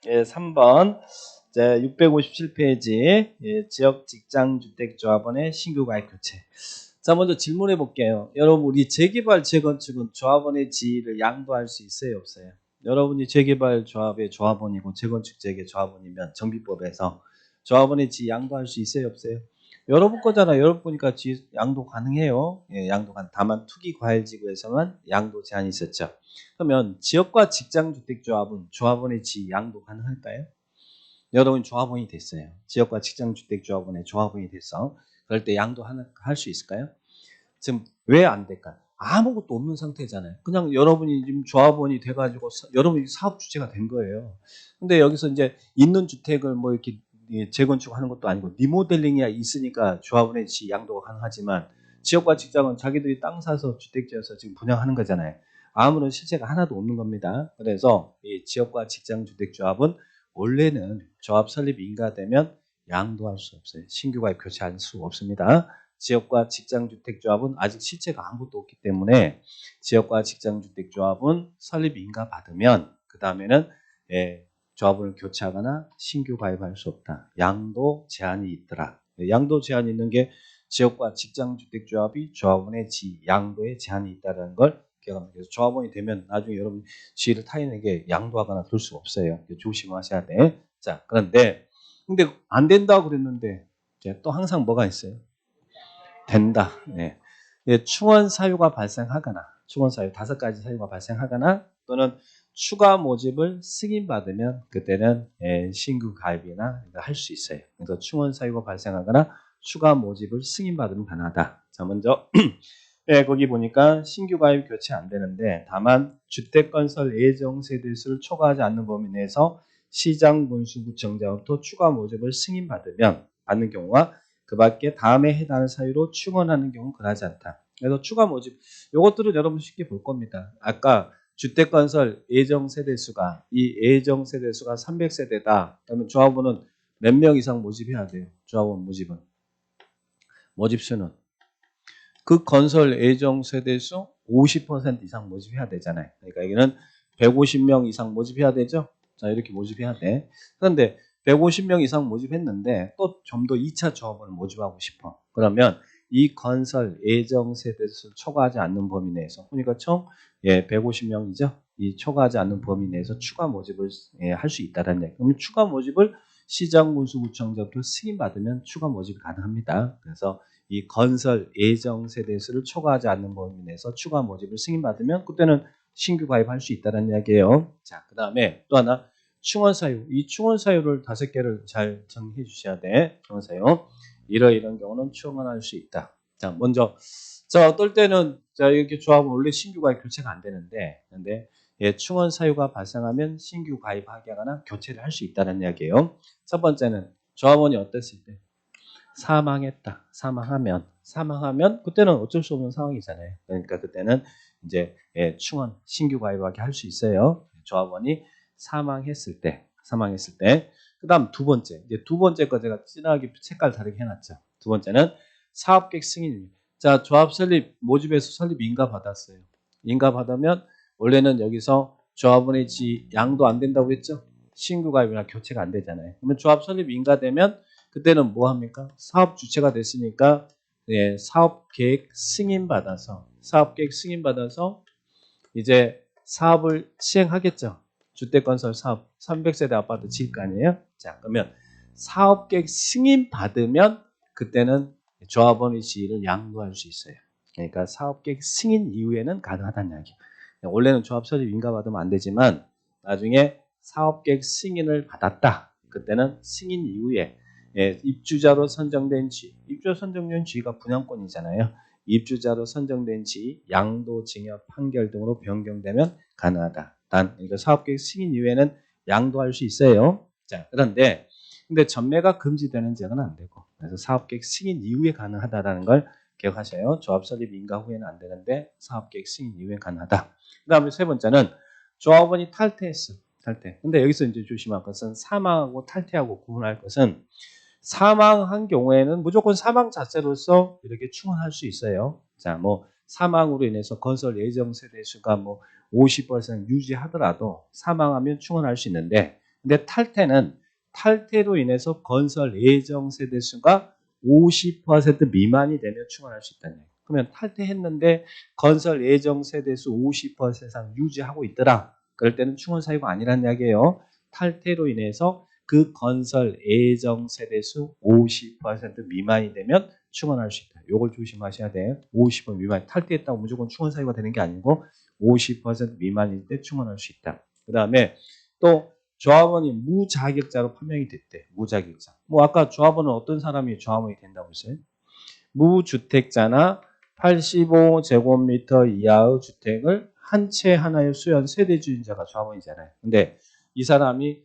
예, 3번. 자, 657페이지. 예, 지역 직장 주택 조합원의 신규 가입 교체. 자, 먼저 질문해 볼게요. 여러분, 우리 재개발 재건축은 조합원의 지위를 양도할 수 있어요, 없어요? 여러분이 재개발 조합의 조합원이고 재건축 재개 조합원이면 정비법에서 조합원의 지위 양도할 수 있어요, 없어요? 여러분 거잖아. 여러분 거니까 지위 양도 가능해요. 예, 양도 가능. 다만 투기 과열지구에서만 양도 제한이 있었죠. 그러면 지역과 직장주택조합은 조합원의 지위 양도 가능할까요? 여러분 조합원이 됐어요. 지역과 직장주택조합원의 조합원이 됐어. 그럴 때 양도 할 수 있을까요? 지금 왜 안 될까요? 아무것도 없는 상태잖아요. 그냥 여러분이 지금 조합원이 돼가지고 여러분이 사업 주체가 된 거예요. 근데 여기서 이제 있는 주택을 뭐 이렇게 재건축하는 것도 아니고 리모델링이 있으니까 조합원의 지 양도가 가능하지만 지역과 직장은 자기들이 땅 사서 주택 지어서 지금 분양하는 거잖아요. 아무런 실체가 하나도 없는 겁니다. 그래서 이 지역과 직장 주택 조합은 원래는 조합 설립 인가되면 양도할 수 없어요. 신규 가입 교체할 수 없습니다. 지역과 직장주택조합은 아직 실체가 아무것도 없기 때문에 지역과 직장주택조합은 설립 인가 받으면 그 다음에는 조합을 교체하거나 신규 가입할 수 없다. 양도 제한이 있더라. 양도 제한이 있는 게 지역과 직장주택조합이 조합원의 양도에 제한이 있다는 걸 기억합니다. 그래서 조합원이 되면 나중에 여러분 지위를 타인에게 양도하거나 그럴 수 없어요. 조심하셔야 돼. 자, 근데 안 된다고 그랬는데 또 항상 뭐가 있어요? 된다. 네. 충원 사유가 발생하거나 충원 사유 5가지 사유가 발생하거나 또는 추가 모집을 승인받으면 그때는 신규 가입이나 할 수 있어요. 그래서 충원 사유가 발생하거나 추가 모집을 승인받으면 가능하다. 자, 먼저 거기 보니까 신규 가입 교체 안 되는데 다만 주택건설 예정 세대수를 초과하지 않는 범위 내에서 시장 군수구청장부터 추가 모집을 승인받으면 받는 경우와 그 밖에 다음에 해당하는 사유로 충원하는 경우는 그러하지 않다. 그래서 추가 모집 이것들은 여러분 쉽게 볼 겁니다. 아까 주택건설 예정 세대수가 이 예정 세대수가 300세대다. 그러면 조합원은 몇 명 이상 모집해야 돼요. 조합원 모집은 모집수는 그 건설 예정 세대수 50% 이상 모집해야 되잖아요. 그러니까 여기는 150명 이상 모집해야 되죠. 자, 이렇게 모집해야 돼. 그런데 150명 이상 모집했는데 또 좀 더 2차 조합원을 모집하고 싶어. 그러면 이 건설 예정 세대수 초과하지 않는 범위 내에서 그러니까 총 150명이죠. 이 초과하지 않는 범위 내에서 추가 모집을 할 수 있다는 얘기. 그러면 추가 모집을 시장군수구청장부터 승인받으면 추가 모집이 가능합니다. 그래서 이 건설 예정 세대수를 초과하지 않는 범위 내에서 추가 모집을 승인받으면 그때는 신규 가입할 수 있다는 이야기예요. 자, 그 다음에 또 하나 충원 사유. 이 충원 사유를 5개를 잘 정리해 주셔야 돼. 충원 사유. 이런 경우는 충원할 수 있다. 자, 먼저 어떨 때는 이렇게 조합은 원래 신규 가입 교체가 안 되는데 근데 충원 사유가 발생하면 신규 가입하게 하거나 교체를 할 수 있다는 이야기예요. 첫 번째는 조합원이 어땠을 때 사망했다. 사망하면 그때는 어쩔 수 없는 상황이잖아요. 그러니까 그때는 이제 충원 신규 가입하게 할 수 있어요. 조합원이 사망했을 때. 그다음 두 번째. 이제 두 번째 거 제가 진하게 색깔 다르게 해놨죠. 두 번째는 사업계획 승인. 자, 조합 설립 모집에서 설립 인가 받았어요. 인가 받으면 원래는 여기서 조합원의 양도 안 된다고 했죠. 신규 가입이나 교체가 안 되잖아요. 그러면 조합 설립 인가되면 그때는 뭐 합니까? 사업 주체가 됐으니까 사업 계획 승인 받아서 이제 사업을 시행하겠죠. 주택건설 사업 300세대 아파트 지을 거 아니에요? 자, 그러면 사업 계획 승인 받으면 그때는 조합원의 지위를 양도할 수 있어요. 그러니까 사업 계획 승인 이후에는 가능하다는 이야기. 원래는 조합 설립 인가 받으면 안 되지만 나중에 사업 계획 승인을 받았다. 그때는 승인 이후에 입주자로 선정된 입주자 선정된 지위가 분양권이잖아요. 입주자로 선정된 지 양도, 징역, 판결 등으로 변경되면 가능하다. 단 이거 사업계획 승인 이후에는 양도할 수 있어요. 자, 그런데 근데 전매가 금지되는 지역은 안 되고 그래서 사업계획 승인 이후에 가능하다라는 걸 기억하셔요. 조합 설립 인가 후에는 안 되는데 사업계획 승인 이후에 가능하다. 그다음에 세 번째는 조합원이 탈퇴했어. 탈퇴. 근데 여기서 이제 조심할 것은 사망하고 탈퇴하고 구분할 것은 사망한 경우에는 무조건 사망 자체로서 이렇게 충원할 수 있어요. 자, 뭐 사망으로 인해서 건설 예정 세대 수가 뭐 50% 유지하더라도 사망하면 충원할 수 있는데 근데 탈퇴로 인해서 건설 예정 세대 수가 50% 미만이 되면 충원할 수 있다는 얘기예요. 그러면 탈퇴했는데 건설 예정 세대 수 50% 이상 유지하고 있더라. 그럴 때는 충원 사유가 아니라는 이야기예요. 탈퇴로 인해서 그 건설 예정 세대 수 50% 미만이 되면 충원할 수 있다. 이걸 조심하셔야 돼요. 50% 미만. 탈퇴했다고 무조건 충원 사유가 되는 게 아니고 50% 미만일 때 충원할 수 있다. 그 다음에 또 조합원이 무자격자로 판명이 됐대. 무자격자. 뭐 아까 조합원은 어떤 사람이 조합원이 된다고 했어요? 무주택자나 85제곱미터 이하의 주택을 한 채 하나의 수연 세대주인자가 조합원이잖아요. 근데 이 사람이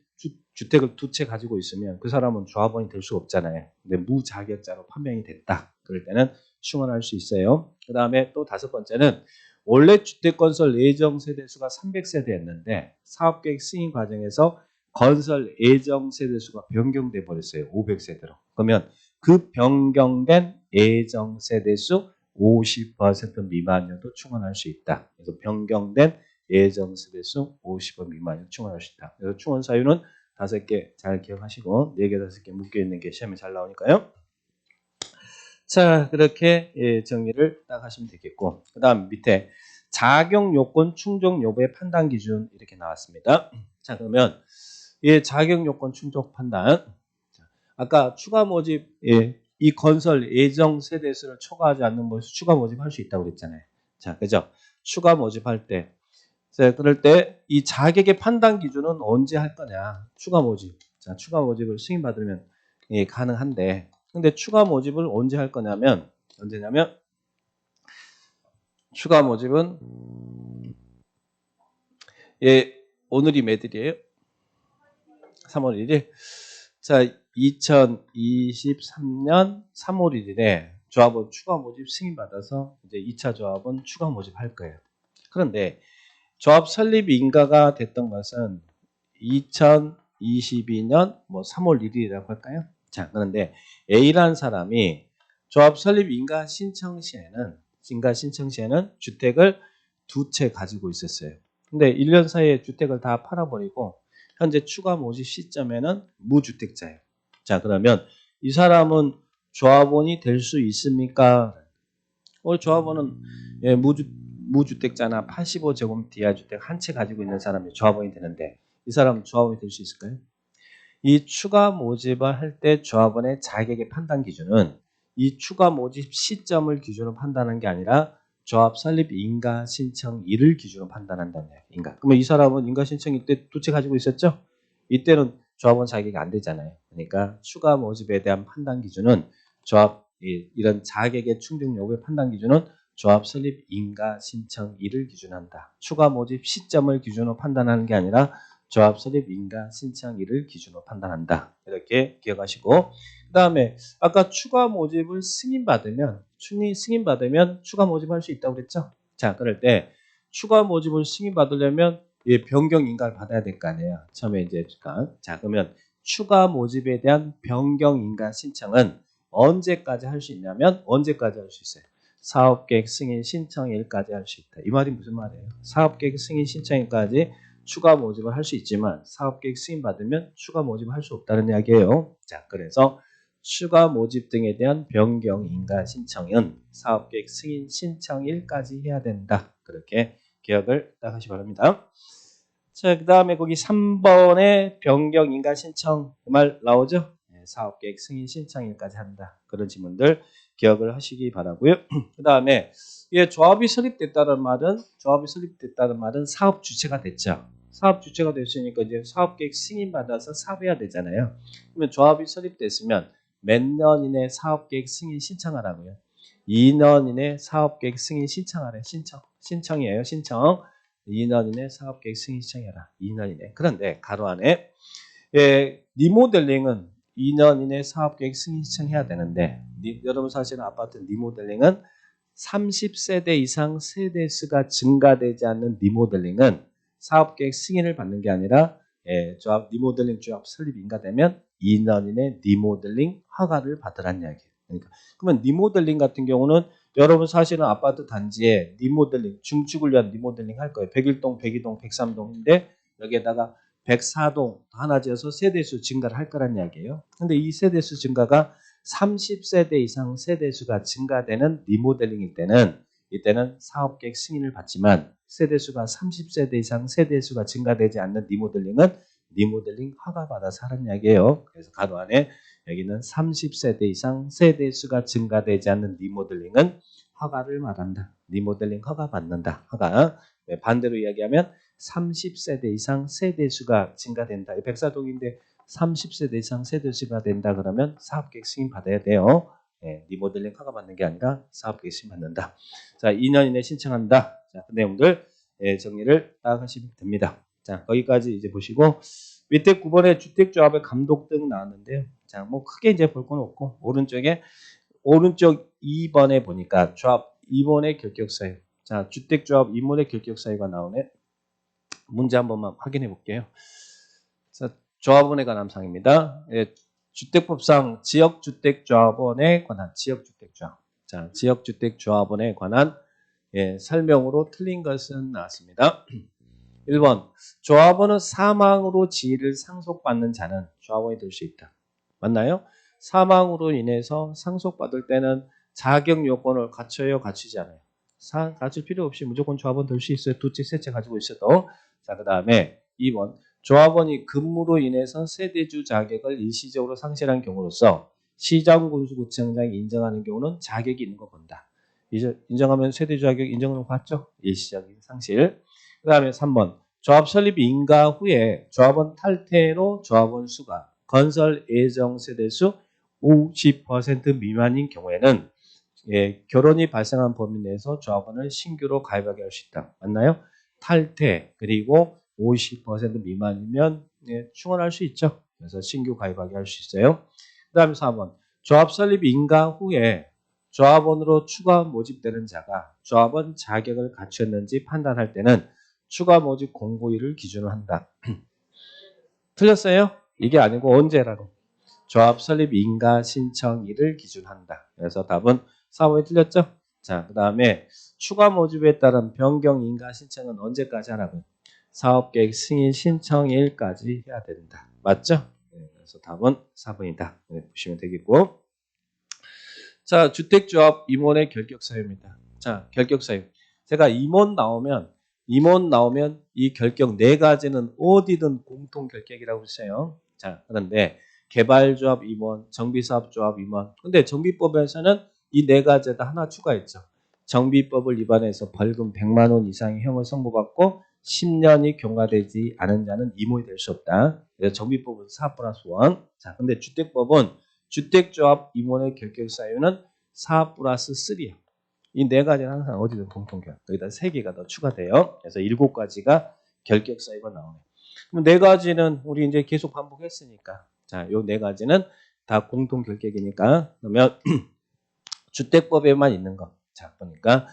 주택을 두 채 가지고 있으면 그 사람은 조합원이 될 수 없잖아요. 근데 무자격자로 판명이 됐다. 그럴 때는 충원할 수 있어요. 그 다음에 또 다섯 번째는 원래 주택건설 예정 세대수가 300세대였는데 사업계획 승인 과정에서 건설 예정 세대수가 변경돼 버렸어요. 500세대로. 그러면 그 변경된 예정 세대수 50% 미만이어도 충원할 수 있다. 그래서 변경된 예정 세대수 50% 미만이어도 충원할 수 있다. 그래서 충원 사유는 5개 잘 기억하시고 4개, 5개 묶여 있는 게 시험에 잘 나오니까요. 자, 그렇게 정리를 딱 하시면 되겠고, 그 다음 밑에 자격 요건 충족 여부의 판단 기준 이렇게 나왔습니다. 자, 그러면 자격 요건 충족 판단. 아까 추가 모집, 이 건설 예정 세대수를 초과하지 않는 것을 추가 모집할 수 있다고 그랬잖아요. 자, 그죠? 추가 모집할 때, 자, 그럴 때 이 자격의 판단 기준은 언제 할 거냐? 추가 모집. 자, 추가 모집을 승인받으면 가능한데, 근데 추가 모집을 언제 할 거냐면, 언제냐면, 추가 모집은, 오늘이 매들이에요? 3월 1일? 자, 2023년 3월 1일에 조합원 추가 모집 승인받아서 이제 2차 조합원 추가 모집할 거예요. 그런데 조합 설립 인가가 됐던 것은 2022년 3월 1일이라고 할까요? 자, 그런데 A라는 사람이 조합 설립 인가 신청 시에는 주택을 두 채 가지고 있었어요. 근데 1년 사이에 주택을 다 팔아버리고 현재 추가 모집 시점에는 무주택자예요. 자, 그러면 이 사람은 조합원이 될 수 있습니까? 조합원은 무주택자나 85제곱미터 이하 주택 한 채 가지고 있는 사람이 조합원이 되는데 이 사람은 조합원이 될 수 있을까요? 이 추가 모집을 할 때 조합원의 자격의 판단 기준은 이 추가 모집 시점을 기준으로 판단하는 게 아니라 조합 설립 인가 신청일을 기준으로 판단한다는 거예요. 그러면 이 사람은 인가 신청일 때 두 채 가지고 있었죠? 이때는 조합원 자격이 안 되잖아요. 그러니까 추가 모집에 대한 판단 기준은 이런 자격의 충족 여부의 판단 기준은 조합 설립 인가 신청일을 기준한다. 추가 모집 시점을 기준으로 판단하는 게 아니라 조합 설립 인가 신청일을 기준으로 판단한다. 이렇게 기억하시고, 그 다음에 아까 추가 모집을 승인받으면 추가 모집할 수 있다고 그랬죠? 자, 그럴 때 추가 모집을 승인받으려면 변경 인가를 받아야 될 거 아니에요. 처음에 이제 자, 그러면 추가 모집에 대한 변경 인가 신청은 언제까지 할 수 있냐면 언제까지 할 수 있어요? 사업계획 승인 신청일까지 할 수 있다. 이 말이 무슨 말이에요? 사업계획 승인 신청일까지 추가 모집을 할 수 있지만 사업계획 승인 받으면 추가 모집을 할 수 없다는 이야기예요. 자, 그래서 추가 모집 등에 대한 변경 인가 신청은 사업계획 승인 신청일까지 해야 된다. 그렇게 기억을 딱 하시기 바랍니다. 자, 그 다음에 거기 3번에 변경 인가 신청 그 말 나오죠? 사업계획 승인 신청일까지 한다. 그런 지문들 기억을 하시기 바라고요. 그 다음에 조합이 설립됐다는 말은 사업 주체가 됐죠. 사업 주체가 됐으니까 이제 사업계획 승인 받아서 사업해야 되잖아요. 그러면 조합이 설립됐으면 몇 년 이내 사업계획 승인 신청하라고요. 2년 이내 사업계획 승인 신청하래. 신청이에요. 신청. 2년 이내 사업계획 승인 신청해라. 2년 이내. 그런데 가로 안에 리모델링은 2년 이내 사업계획 승인 신청해야 되는데 여러분 사시는 아파트 리모델링은 30세대 이상 세대수가 증가되지 않는 리모델링은 사업계획 승인을 받는 게 아니라 리모델링 조합 설립 인가되면 2년 이내 리모델링 허가를 받으라는 이야기예요. 그러면 리모델링 같은 경우는 여러분 사시는 아파트 단지에 리모델링, 중축을 위한 리모델링 할 거예요. 101동, 102동, 103동인데 여기에다가 104동 하나 지어서 세대수 증가를 할 거란 이야기예요. 근데 이 세대수 증가가 30세대 이상 세대수가 증가되는 리모델링일 때는 이때는 사업계획 승인을 받지만 세대수가 30세대 이상 세대수가 증가되지 않는 리모델링은 리모델링 허가받아서 하는 이야기예요. 그래서 가로 안에 여기는 30세대 이상 세대수가 증가되지 않는 리모델링은 허가를 말한다. 리모델링 허가 받는다. 허가. 네, 반대로 이야기하면 30세대 이상 세대수가 증가된다. 104동인데 30세대 이상 세대수가 된다 그러면 사업계획 승인 받아야 돼요. 네, 리모델링 허가 받는 게 아니라 사업계획 승인 받는다. 자, 2년 이내 신청한다. 자, 그 내용들 정리를 딱 하시면 됩니다. 자, 거기까지 이제 보시고 밑에 9번에 주택조합의 감독 등 나왔는데요. 자, 뭐 크게 이제 볼 건 없고 오른쪽 2번에 보니까 조합 2번의 결격 사유. 자, 주택조합 2번의 결격 사유가 나오네. 문제 한 번만 확인해 볼게요. 자, 조합원에 관한 사항입니다. 예, 주택법상 지역주택조합원에 관한 지역주택조합. 자, 지역주택조합원에 관한 설명으로 틀린 것은 나왔습니다. 1번 조합원은 사망으로 지위를 상속받는 자는 조합원이 될 수 있다. 맞나요? 사망으로 인해서 상속받을 때는 자격 요건을 갖춰요, 갖추지 않아요? 갖출 필요 없이 무조건 조합원 될 수 있어요. 두 채, 세 채 가지고 있어도. 자, 그 다음에 2번 조합원이 근무로 인해서 세대주 자격을 일시적으로 상실한 경우로서 시장군수구청장이 인정하는 경우는 자격이 있는 거 본다. 인정하면 세대주 자격 인정을 받죠? 일시적인 상실. 그 다음에 3번 조합 설립 인가 후에 조합원 탈퇴로 조합원 수가 건설 예정 세대수 50% 미만인 경우에는 결혼이 발생한 범위 내에서 조합원을 신규로 가입하게 할 수 있다. 맞나요? 탈퇴 그리고 50% 미만이면 충원할 수 있죠. 그래서 신규 가입하게 할 수 있어요. 그 다음에 4번 조합 설립 인가 후에 조합원으로 추가 모집되는 자가 조합원 자격을 갖췄는지 판단할 때는 추가 모집 공고일을 기준으로 한다. 틀렸어요? 이게 아니고 언제라고? 조합 설립 인가 신청일을 기준한다. 그래서 답은 4번이 틀렸죠? 자, 그 다음에 추가 모집에 따른 변경 인가 신청은 언제까지 하라고? 사업계획 승인 신청일까지 해야 된다. 맞죠? 그래서 답은 4번이다. 보시면 되겠고. 자, 주택조합 임원의 결격사유입니다. 자, 결격사유. 제가 임원 나오면 이 결격 네 가지는 어디든 공통 결격이라고 했어요. 자, 그런데 개발조합 임원, 정비사업조합 임원. 근데 정비법에서는 이 네 가지에다 하나 추가했죠. 정비법을 위반해서 벌금 100만 원 이상의 형을 선고받고 10년이 경과되지 않은 자는 임원이 될 수 없다. 그래서 정비법은 4+1. 자, 근데 주택법은 주택조합 임원의 결격 사유는 4+3이야. 이 네 가지는 항상 어디든 공통결. 여기다 3개가 더 추가돼요. 그래서 7가지가 결격 사유가 나오네. 그럼 4가지는 우리 이제 계속 반복했으니까. 자, 요 4가지는 다 공통 결격이니까. 그러면 주택법에만 있는 거. 자, 보니까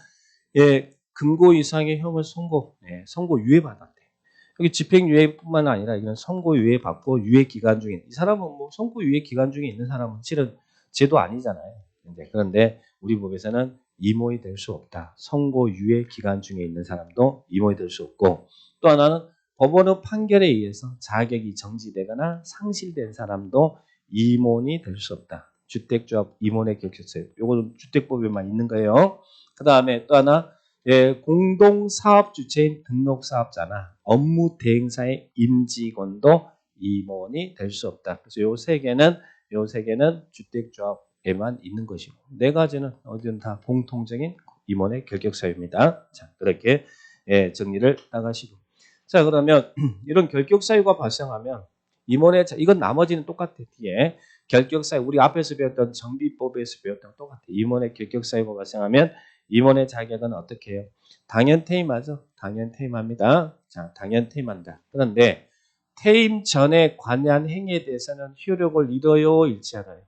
금고 이상의 형을 선고 유예 받았대. 여기 집행유예뿐만 아니라 이건 선고유예 받고 유예 기간 중에 이 사람은 뭐 선고유예 기간 중에 있는 사람은 실은 죄도 아니잖아요. 그런데 우리 법에서는 임원이 될 수 없다. 선고유예 기간 중에 있는 사람도 임원이 될 수 없고 또 하나는 법원의 판결에 의해서 자격이 정지되거나 상실된 사람도 임원이 될 수 없다. 주택조합 임원의 결격사유. 이거는 주택법에만 있는 거예요. 그 다음에 또 하나 공동사업 주체인 등록사업자나 업무 대행사의 임직원도 임원이 될 수 없다. 그래서 요 세 개는 주택조합에만 있는 것이고 4가지는 어디든 다 공통적인 임원의 결격사유입니다. 자, 그렇게 정리를 나가시고 자, 그러면 이런 결격사유가 발생하면 이건 나머지는 똑같아. 뒤에 결격사유 우리 앞에서 배웠던 정비법에서 배웠던 똑같아. 임원의 결격사유가 발생하면 임원의 자격은 어떻게 해요? 당연퇴임하죠. 당연퇴임합니다. 자, 당연퇴임한다. 그런데 퇴임 전에 관한 행위에 대해서는 효력을 잃어요, 잃지않아요?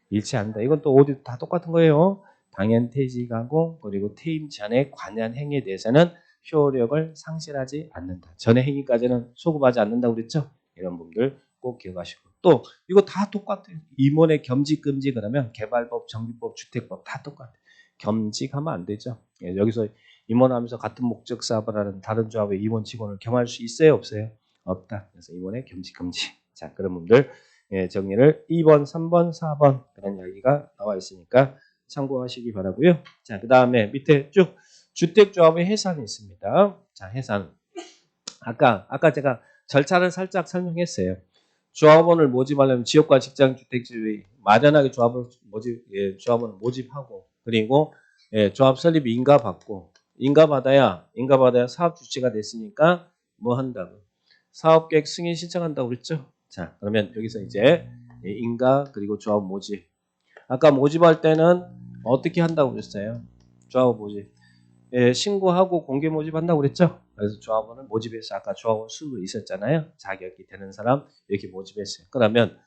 잃지않는다. 이건 또 어디 다 똑같은 거예요. 당연퇴직하고 그리고 퇴임 전에 관한 행위에 대해서는 효력을 상실하지 않는다. 전의 행위까지는 소급하지 않는다고 그랬죠? 이런 부분들 꼭 기억하시고 또 이거 다 똑같아요. 임원의 겸직 금지 그러면 개발법, 정비법, 주택법 다 똑같아요. 겸직하면 안 되죠. 여기서 임원하면서 같은 목적 사업을 하는 다른 조합의 임원 직원을 겸할 수 있어요, 없어요? 없다. 그래서 이번에 금지. 자, 그런 분들 정리를 2번, 3번, 4번 그런 이야기가 나와 있으니까 참고하시기 바라고요. 자, 그 다음에 밑에 쭉 주택조합의 해산이 있습니다. 자, 해산. 아까 제가 절차를 살짝 설명했어요. 조합원을 모집하려면 지역과 직장 주택지의 마련하게 조합원을 모집하고 그리고 조합 설립 인가받고 인가받아야 사업 주체가 됐으니까 뭐 한다고 사업계획 승인 신청한다고 그랬죠. 자, 그러면 여기서 이제 인가 그리고 조합 모집. 아까 모집할 때는 어떻게 한다고 그랬어요? 조합 모집. 신고하고 공개 모집한다고 그랬죠. 그래서 조합원을 모집해서 아까 조합원 수도 있었잖아요. 자격이 되는 사람 이렇게 모집했어요. 그러면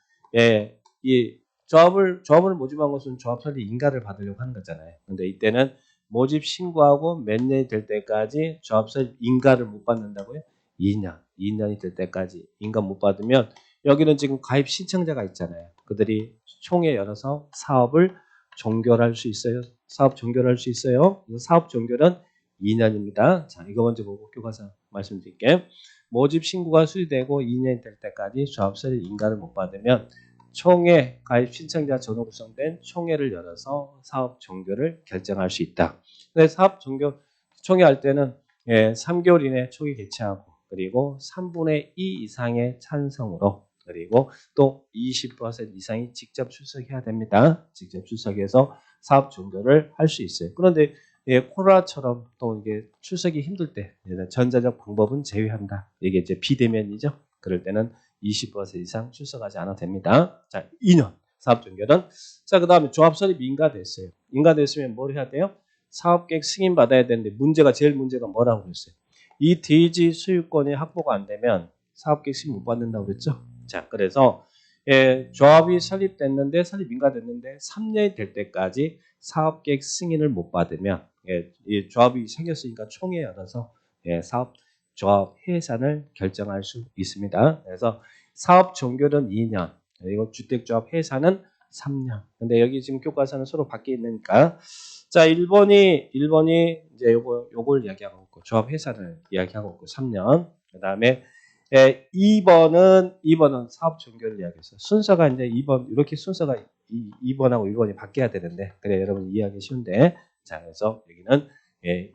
이 조합을 모집한 것은 조합 설립 인가를 받으려고 하는 거잖아요. 근데 이때는 모집 신고하고 몇 년이 될 때까지 조합 설립 인가를 못 받는다고요? 2년이 될 때까지 인가 못 받으면 여기는 지금 가입 신청자가 있잖아요. 그들이 총회 열어서 사업을 종결할 수 있어요. 사업 종결할 수 있어요. 사업 종결은 2년입니다. 자, 이거 먼저 보고 교과서 말씀드릴게요. 모집 신고가 수리되고 2년이 될 때까지 조합 설립 인가를 못 받으면 총회 가입 신청자 전후 구성된 총회를 열어서 사업 종결을 결정할 수 있다. 근데 사업 종결 총회할 때는 3개월 이내 총회 개최하고 그리고 3분의 2 이상의 찬성으로 그리고 또 20% 이상이 직접 출석해야 됩니다. 직접 출석해서 사업 종결을 할 수 있어요. 그런데 코로나처럼 또 이게 출석이 힘들 때 전자적 방법은 제외한다. 이게 이제 비대면이죠. 그럴 때는 20% 이상 출석하지 않아도 됩니다. 자, 2년 사업 종결은 자, 그다음에 조합 설립 인가됐어요. 인가됐으면 뭘 해야 돼요? 사업계획 승인 받아야 되는데 제일 문제가 뭐라고 그랬어요? 이 대지 소유권이 확보가 안 되면 사업계획 승인 못 받는다고 그랬죠. 자, 그래서 조합이 설립됐는데 설립 인가됐는데 3년이 될 때까지 사업계획 승인을 못 받으면 이 조합이 생겼으니까 총회 열어서 사업 조합 해산을 결정할 수 있습니다. 그래서 사업 종결은 2년 그리고 주택조합 해산은 3년. 근데 여기 지금 교과서는 서로 바뀌어 있으니까 자 1번이 이제 요걸 이야기하고 있고 조합 해산을 이야기하고 있고 3년. 그다음에 2번은 사업 종결을 이야기해서 순서가 이제 2번 이렇게 순서가 2번하고 1번이 바뀌어야 되는데 그래 여러분 이해하기 쉬운데 자 그래서 여기는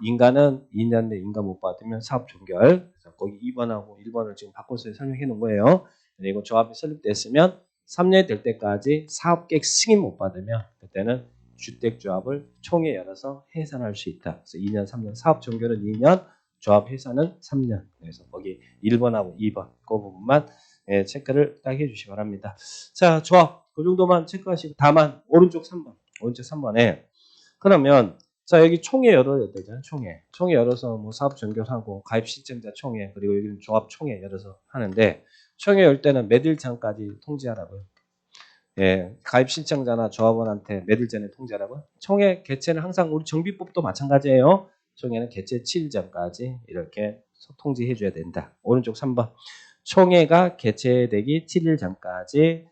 인가는 2년 내 인가 못 받으면 사업 종결 그래서 거기 2번하고 1번을 지금 바꿔서 설명해 놓은 거예요. 그리고 조합이 설립됐으면 3년이 될 때까지 사업계획 승인 못 받으면 그때는 주택조합을 총회 열어서 해산할 수 있다. 그래서 2년, 3년 사업 종결은 2년 조합 해산은 3년. 그래서 거기 1번하고 2번 그 부분만 체크를 딱 해주시기 바랍니다. 자, 조합 그 정도만 체크하시고 다만 오른쪽 3번에 그러면 자 여기 총회 열어야 되잖아요. 총회 열어서 뭐 사업 종결하고 가입 신청자 총회 그리고 여기는 조합 총회 열어서 하는데 총회 열 때는 몇 일 전까지 통지하라고요. 가입 신청자나 조합원한테 몇 일 전에 통지하라고요. 총회 개최는 항상 우리 정비법도 마찬가지예요. 총회는 개최 7일 전까지 이렇게 통지해 줘야 된다. 오른쪽 3번. 총회가 개최되기 7일 전까지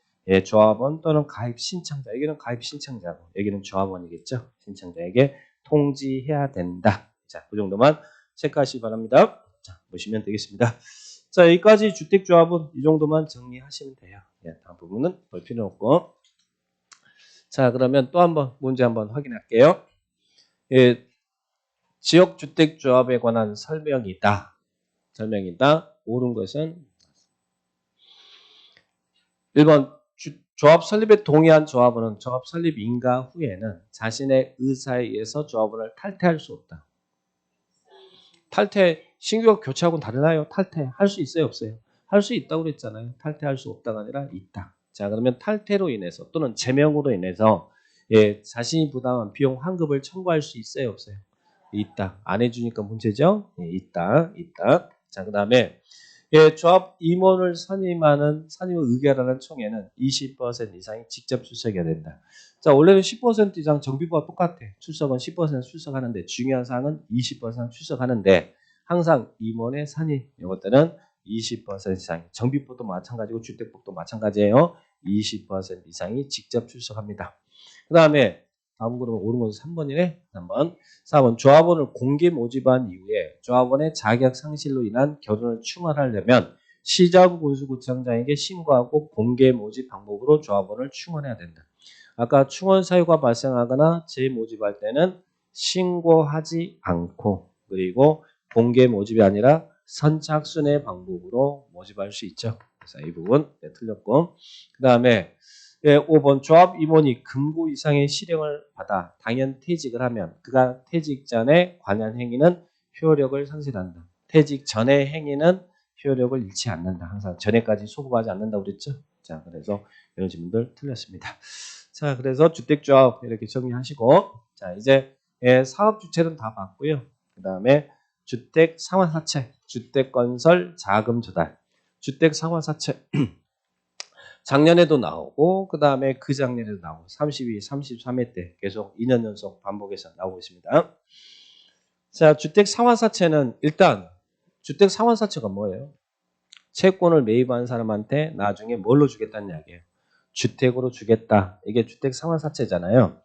조합원 또는 가입 신청자, 여기는 가입 신청자고 여기는 조합원이겠죠. 신청자에게 통지해야 된다. 자, 그 정도만 체크하시기 바랍니다. 자, 보시면 되겠습니다. 자, 여기까지 주택조합은 이 정도만 정리하시면 돼요. 다음 부분은 볼 필요 없고. 자, 그러면 또 한번 문제 한번 확인할게요. 지역주택조합에 관한 설명이다. 옳은 것은 1번 조합 설립에 동의한 조합원은 조합 설립 인가 후에는 자신의 의사에 의해서 조합원을 탈퇴할 수 없다. 탈퇴 신규가 교체하고는 다르나요? 탈퇴할 수 있어요, 없어요? 할 수 있다고 그랬잖아요. 탈퇴할 수 없다가 아니라 있다. 자, 그러면 탈퇴로 인해서 또는 제명으로 인해서 자신이 부담한 비용 환급을 청구할 수 있어요, 없어요? 있다. 안 해주니까 문제죠? 있다. 자, 그 다음에 조합 임원을 선임을 의결하는 총회는 20% 이상이 직접 출석해야 된다. 자, 원래는 10% 이상 정비부와 똑같아. 출석은 10% 출석하는데 중요한 사항은 20% 출석하는데 항상 임원의 선임 이것들은 20% 이상 정비법도 마찬가지고 주택법도 마찬가지예요. 20% 이상이 직접 출석합니다. 그 다음에 다음 그러면 옳은 것은 3번이네. 4번 조합원을 공개 모집한 이후에 조합원의 자격 상실로 인한 결혼을 추진하려면 시장 군수구청장에게 신고하고 공개 모집 방법으로 조합원을 충원해야 된다. 아까 충원 사유가 발생하거나 재모집할 때는 신고하지 않고 그리고 공개 모집이 아니라 선착순의 방법으로 모집할 수 있죠. 그래서 이 부분 틀렸고 그 다음에 5번 조합 임원이 금고 이상의 실형을 받아 당연 퇴직을 하면 그가 퇴직 전에 관한 행위는 효력을 상실한다. 퇴직 전의 행위는 효력을 잃지 않는다. 항상 전에까지 소급하지 않는다고 그랬죠. 자, 그래서 이런 질문들 틀렸습니다. 자, 그래서 주택조합 이렇게 정리하시고 자, 이제 사업 주체는 다 봤고요. 그 다음에 주택 상환사채, 주택건설 자금 조달, 주택 상환사채 작년에도 나오고 그 다음에 그 작년에도 나오고 32, 33회 때 계속 2년 연속 반복해서 나오고 있습니다. 자, 주택 상환사채는 일단 주택 상환사채가 뭐예요? 채권을 매입한 사람한테 나중에 뭘로 주겠다는 이야기예요. 주택으로 주겠다. 이게 주택 상환사채잖아요.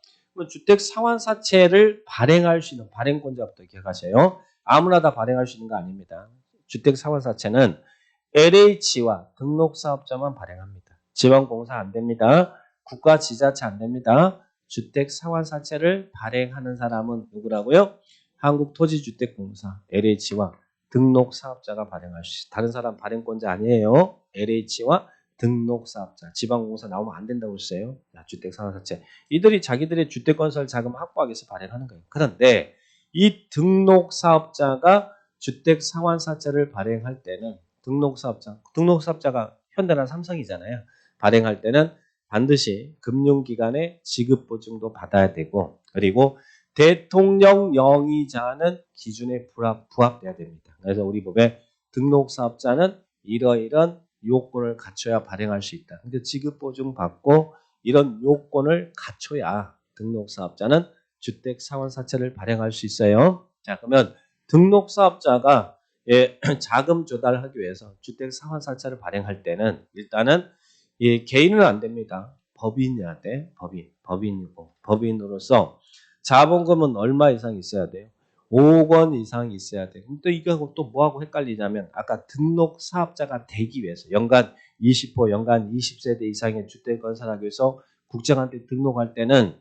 주택 상환사채를 발행할 수 있는 발행권자부터 기억하세요. 아무나 다 발행할 수 있는 거 아닙니다. 주택 상환사채는 LH와 등록사업자만 발행합니다. 지방공사 안 됩니다. 국가 지자체 안 됩니다. 주택 상환사채를 발행하는 사람은 누구라고요? 한국토지주택공사 LH와 등록사업자가 발행할 수 있어요. 다른 사람 발행권자 아니에요. LH와 등록사업자, 지방공사 나오면 안 된다고 했어요. 주택 상환사채. 이들이 자기들의 주택건설 자금 확보하기 위해서 발행하는 거예요. 그런데 이 등록사업자가 주택 상환사채를 발행할 때는 등록사업자가 현대나 삼성이잖아요. 발행할 때는 반드시 금융기관의 지급보증도 받아야 되고 그리고 대통령 영의자는 기준에 부합돼야 됩니다. 그래서 우리 법에 등록사업자는 이러이런 요건을 갖춰야 발행할 수 있다. 근데 지급보증 받고 이런 요건을 갖춰야 등록사업자는 주택상환사채를 발행할 수 있어요. 자, 그러면 등록사업자가 자금 조달하기 위해서 주택상환사채를 발행할 때는 일단은 개인은 안 됩니다. 법인이어야 돼. 법인이고 법인으로서 자본금은 얼마 이상 있어야 돼요? 5억 원 이상 있어야 돼요. 또 이거 또 뭐하고 헷갈리냐면 아까 등록 사업자가 되기 위해서 연간 20호, 연간 20세대 이상의 주택 건설하기 위해서 국장한테 등록할 때는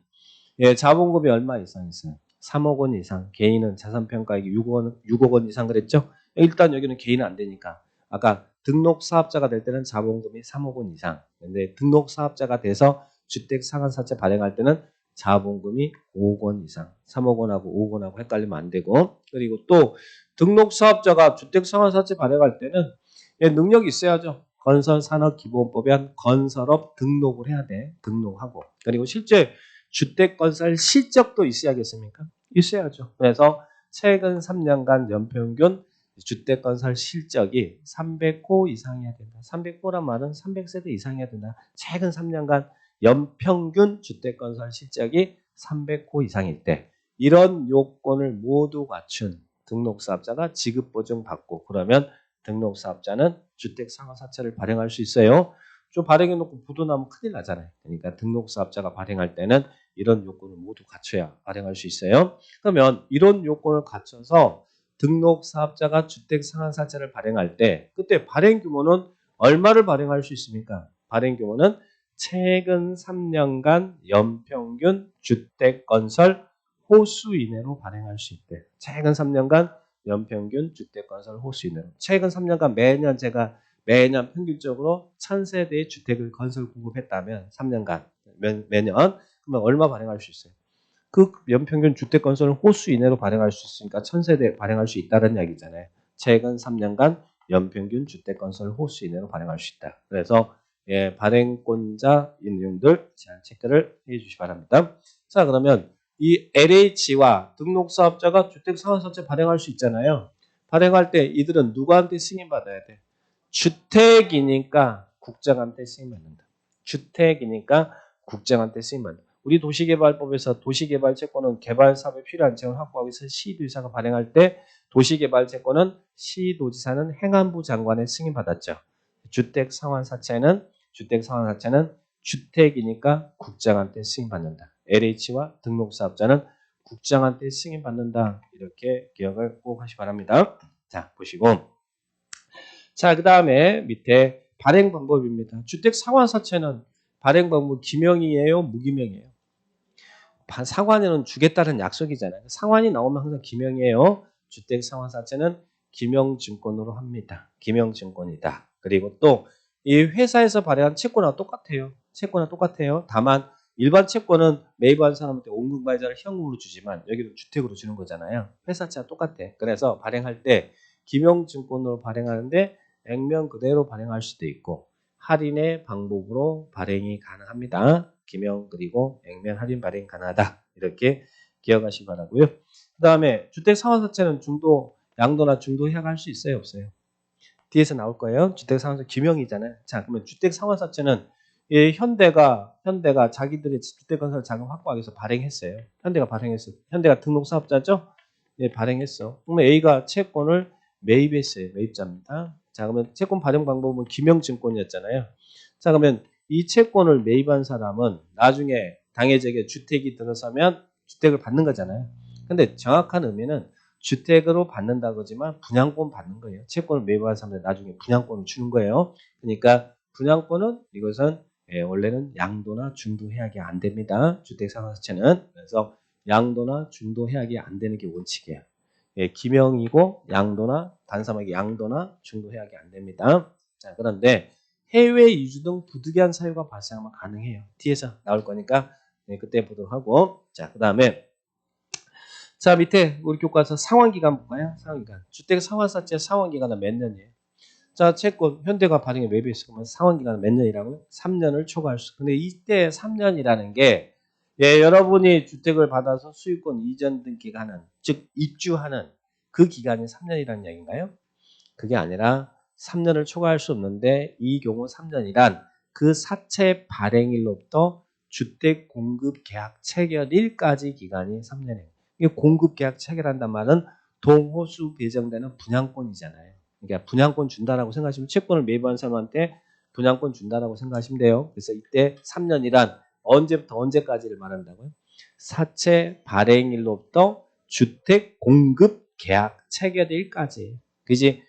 자본금이 얼마 이상 있어요? 3억 원 이상. 개인은 자산평가액이 6억 원 이상 그랬죠? 일단 여기는 개인은 안 되니까 아까 등록 사업자가 될 때는 자본금이 3억 원 이상. 근데 등록 사업자가 돼서 주택 상환사채 발행할 때는 자본금이 5억 원 이상. 3억 원하고 5억 원하고 헷갈리면 안 되고 그리고 또 등록 사업자가 주택 상환사채 발행할 때는 능력이 있어야죠. 건설산업기본법에 한 건설업 등록을 해야 돼. 등록하고. 그리고 실제 주택건설 실적도 있어야겠습니까? 있어야죠. 그래서 최근 3년간 연평균 주택건설 실적이 300호 이상이어야 된다. 300호란 말은 300세대 이상이어야 된다. 최근 3년간 연평균 주택건설 실적이 300호 이상일 때 이런 요건을 모두 갖춘 등록사업자가 지급보증 받고 그러면 등록사업자는 주택상환사채를 발행할 수 있어요. 좀 발행해놓고 부도나면 큰일 나잖아요. 그러니까 등록사업자가 발행할 때는 이런 요건을 모두 갖춰야 발행할 수 있어요. 그러면 이런 요건을 갖춰서 등록사업자가 주택상환사채를 발행할 때 그때 발행 규모는 얼마를 발행할 수 있습니까? 발행 규모는 최근 3년간 연평균 주택건설 호수 이내로 발행할 수 있대. 최근 3년간 연평균 주택건설 호수 이내로. 최근 3년간 매년 평균적으로 1000세대의 주택을 건설 공급했다면 3년간 매년 그러면 얼마 발행할 수 있어요? 그 연평균 주택 건설을 호수 이내로 발행할 수 있으니까 1000세대 발행할 수 있다는 이야기잖아요. 최근 3년간 연평균 주택 건설 호수 이내로 발행할 수 있다. 그래서 발행권자 인용들 잘 체크를 해 주시기 바랍니다. 자, 그러면 이 LH와 등록사업자가 주택상환사채 발행할 수 있잖아요. 발행할 때 이들은 누구한테 승인받아야 돼? 주택이니까 국장한테 승인받는다. 주택이니까 국장한테 승인받는다. 우리 도시개발법에서 도시개발채권은 개발사업에 필요한 재원을 확보하기 위해서 시도지사가 발행할 때 도시개발채권은 시도지사는 행안부 장관의 승인받았죠. 주택상환사채는 주택이니까 국장한테 승인받는다. LH와 등록사업자는 국장한테 승인받는다. 이렇게 기억을 꼭 하시기 바랍니다. 자, 보시고 자, 그 다음에 밑에 발행 방법입니다. 주택 상환사채는 발행 방법 기명이에요, 무기명이에요? 상환은 주겠다는 약속이잖아요. 상환이 나오면 항상 기명이에요. 주택 상환사채는 기명증권으로 합니다. 기명증권이다. 그리고 또 이 회사에서 발행한 채권하고 똑같아요. 채권하고 똑같아요. 다만 일반 채권은 매입한 사람한테 원금과이자를 현금으로 주지만 여기는 주택으로 주는 거잖아요. 회사채와 똑같아. 그래서 발행할 때 기명증권으로 발행하는데 액면 그대로 발행할 수도 있고 할인의 방법으로 발행이 가능합니다. 기명 그리고 액면 할인 발행 가능하다. 이렇게 기억하시기 바라고요. 그 다음에 주택 상환사채는 중도, 양도나 중도 해약할 수 있어요? 없어요? 뒤에서 나올 거예요. 주택 상환사 기명이잖아요. 자, 그러면 주택 상환사채는 현대가 자기들의 주택건설 자금 확보하기 위해서 발행했어요. 현대가 발행했어요. 현대가 등록사업자죠? 예, 발행했어. 그러면 A가 채권을 매입했어요. 매입자입니다. 자, 그러면 채권 발행 방법은 기명증권이었잖아요. 자, 그러면 이 채권을 매입한 사람은 나중에 당해적에 주택이 들어서면 주택을 받는 거잖아요. 근데 정확한 의미는 주택으로 받는다 그러지만 분양권 받는 거예요. 채권을 매입한 사람들 나중에 분양권을 주는 거예요. 그러니까 분양권은 이것은 원래는 양도나 중도 해약이 안 됩니다. 주택 상환사채는. 그래서 양도나 중도 해약이 안 되는 게 원칙이에요. 기명이고 양도나 단순하게 양도나 중도 해약이 안 됩니다. 자, 그런데 해외 이주 등 부득이한 사유가 발생하면 가능해요. 뒤에서 나올 거니까 그때 보도록 하고. 자, 그다음에 자, 밑에 우리 교과서 상환기간 볼까요? 상환기간. 주택 상환사채 상환기간은 몇 년이에요? 자, 채권 현대가 발행에 매입했으면 상환기간은 몇 년이라고요? 3년을 초과할 수. 근데 이때 3년이라는 게 여러분이 주택을 받아서 수익권 이전 등 기간은 즉 입주하는 그 기간이 3년이라는 얘기인가요? 그게 아니라 3년을 초과할 수 없는데 이 경우 3년이란 그 사채 발행일로부터 주택 공급 계약 체결일까지 기간이 3년이에요. 이게 공급 계약 체결한단 말은 동호수 배정되는 분양권이잖아요. 그러니까 분양권 준다라고 생각하시면 채권을 매입한 사람한테 분양권 준다라고 생각하시면 돼요. 그래서 이때 3년이란 언제부터 언제까지를 말한다고요? 사채 발행일로부터 주택 공급 계약 체결일까지. 그지?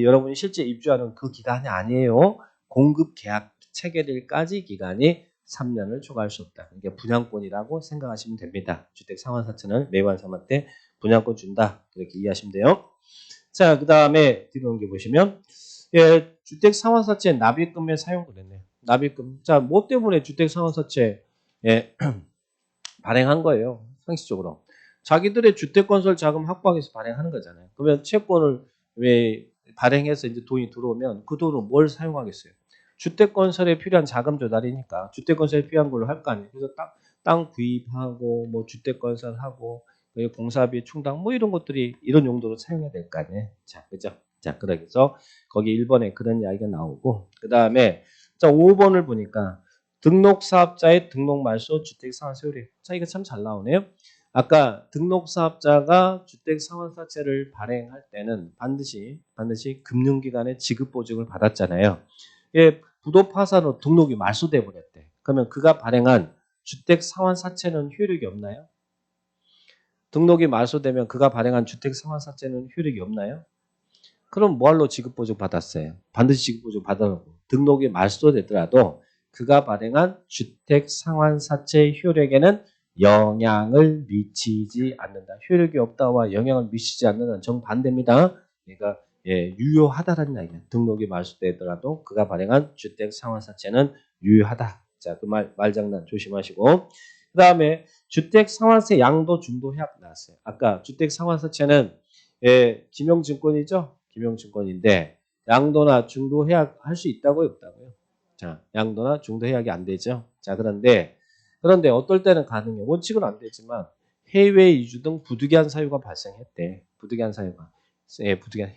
여러분이 실제 입주하는 그 기간이 아니에요. 공급 계약 체결일까지 기간이 3년을 초과할 수 없다. 이게 분양권이라고 생각하시면 됩니다. 주택 상환사채는 매입한 사람한테 분양권 준다. 그렇게 이해하시면 돼요. 자, 그 다음에 뒤로 넘겨보시면 주택 상환사채 납입금의 사용 그랬네요. 납입금. 자, 뭐 때문에 주택 상환사채 발행한 거예요. 상식적으로. 자기들의 주택건설 자금 확보하기 위해서 발행하는 거잖아요. 그러면 채권을 왜 발행해서 이제 돈이 들어오면 그 돈을 뭘 사용하겠어요? 주택건설에 필요한 자금 조달이니까 주택건설에 필요한 걸로 할 거 아니에요. 그래서 땅 구입하고 뭐 주택건설하고 공사비 충당 뭐 이런 것들이 이런 용도로 사용해야 될 거 아니에요. 자, 그죠? 자, 그래서 거기 1번에 그런 이야기가 나오고 그 다음에 자 5번을 보니까 등록사업자의 등록 말소 주택 상환 세율이 자 이거 참 잘 나오네요. 아까 등록사업자가 주택 상환사채를 발행할 때는 반드시 금융기관의 지급보증을 받았잖아요. 부도 파산으로 등록이 말소돼 버렸대. 그러면 그가 발행한 주택 상환사채는 효력이 없나요? 등록이 말소되면 그가 발행한 주택 상환사채는 효력이 없나요? 그럼 뭐할로 지급보증 받았어요? 반드시 지급보증 받아놓고 등록이 말소되더라도 그가 발행한 주택 상환사채 효력에는 영향을 미치지 않는다. 효력이 없다와 영향을 미치지 않는다는 정반대입니다. 그러니까 유효하다라는 이야기예요. 등록이 말소되더라도 그가 발행한 주택 상환사채는 유효하다. 자, 그 말장난 조심하시고 그 다음에 주택 상환세 양도 중도 해약 나왔어요. 아까 주택 상환사채는 기명증권이죠. 기명증권인데 양도나 중도 해약 할 수 있다고요, 없다고요? 자, 양도나 중도 해약이 안 되죠. 자, 그런데 어떨 때는 가능해요. 원칙은 안 되지만 해외 이주 등 부득이한 사유가 발생했대. 부득이한 사유가. 부득이한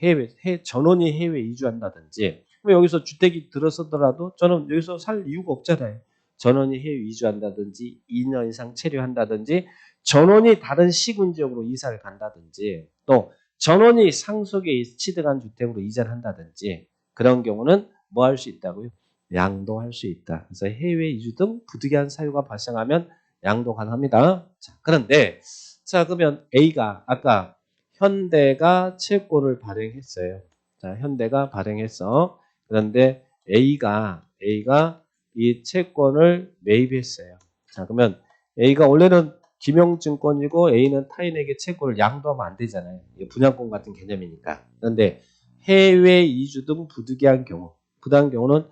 전원이 해외 이주한다든지 여기서 주택이 들어서더라도 저는 여기서 살 이유가 없잖아요. 전원이 해외 이주한다든지 2년 이상 체류한다든지 전원이 다른 시군 지역으로 이사를 간다든지 또 전원이 상속에 취득한 주택으로 이전을 한다든지 그런 경우는 뭐 할 수 있다고요? 양도할 수 있다. 그래서 해외 이주 등 부득이한 사유가 발생하면 양도 가능합니다. 자, 그런데 자 그러면 A가 아까 현대가 채권을 발행했어요. 자, 현대가 발행했어. 그런데 A가 이 채권을 매입했어요. 자, 그러면 A가 원래는 김영증권이고 A는 타인에게 채권을 양도하면 안 되잖아요. 이게 분양권 같은 개념이니까. 그런데 해외 이주 등 부득이한 경우, 부당한 경우는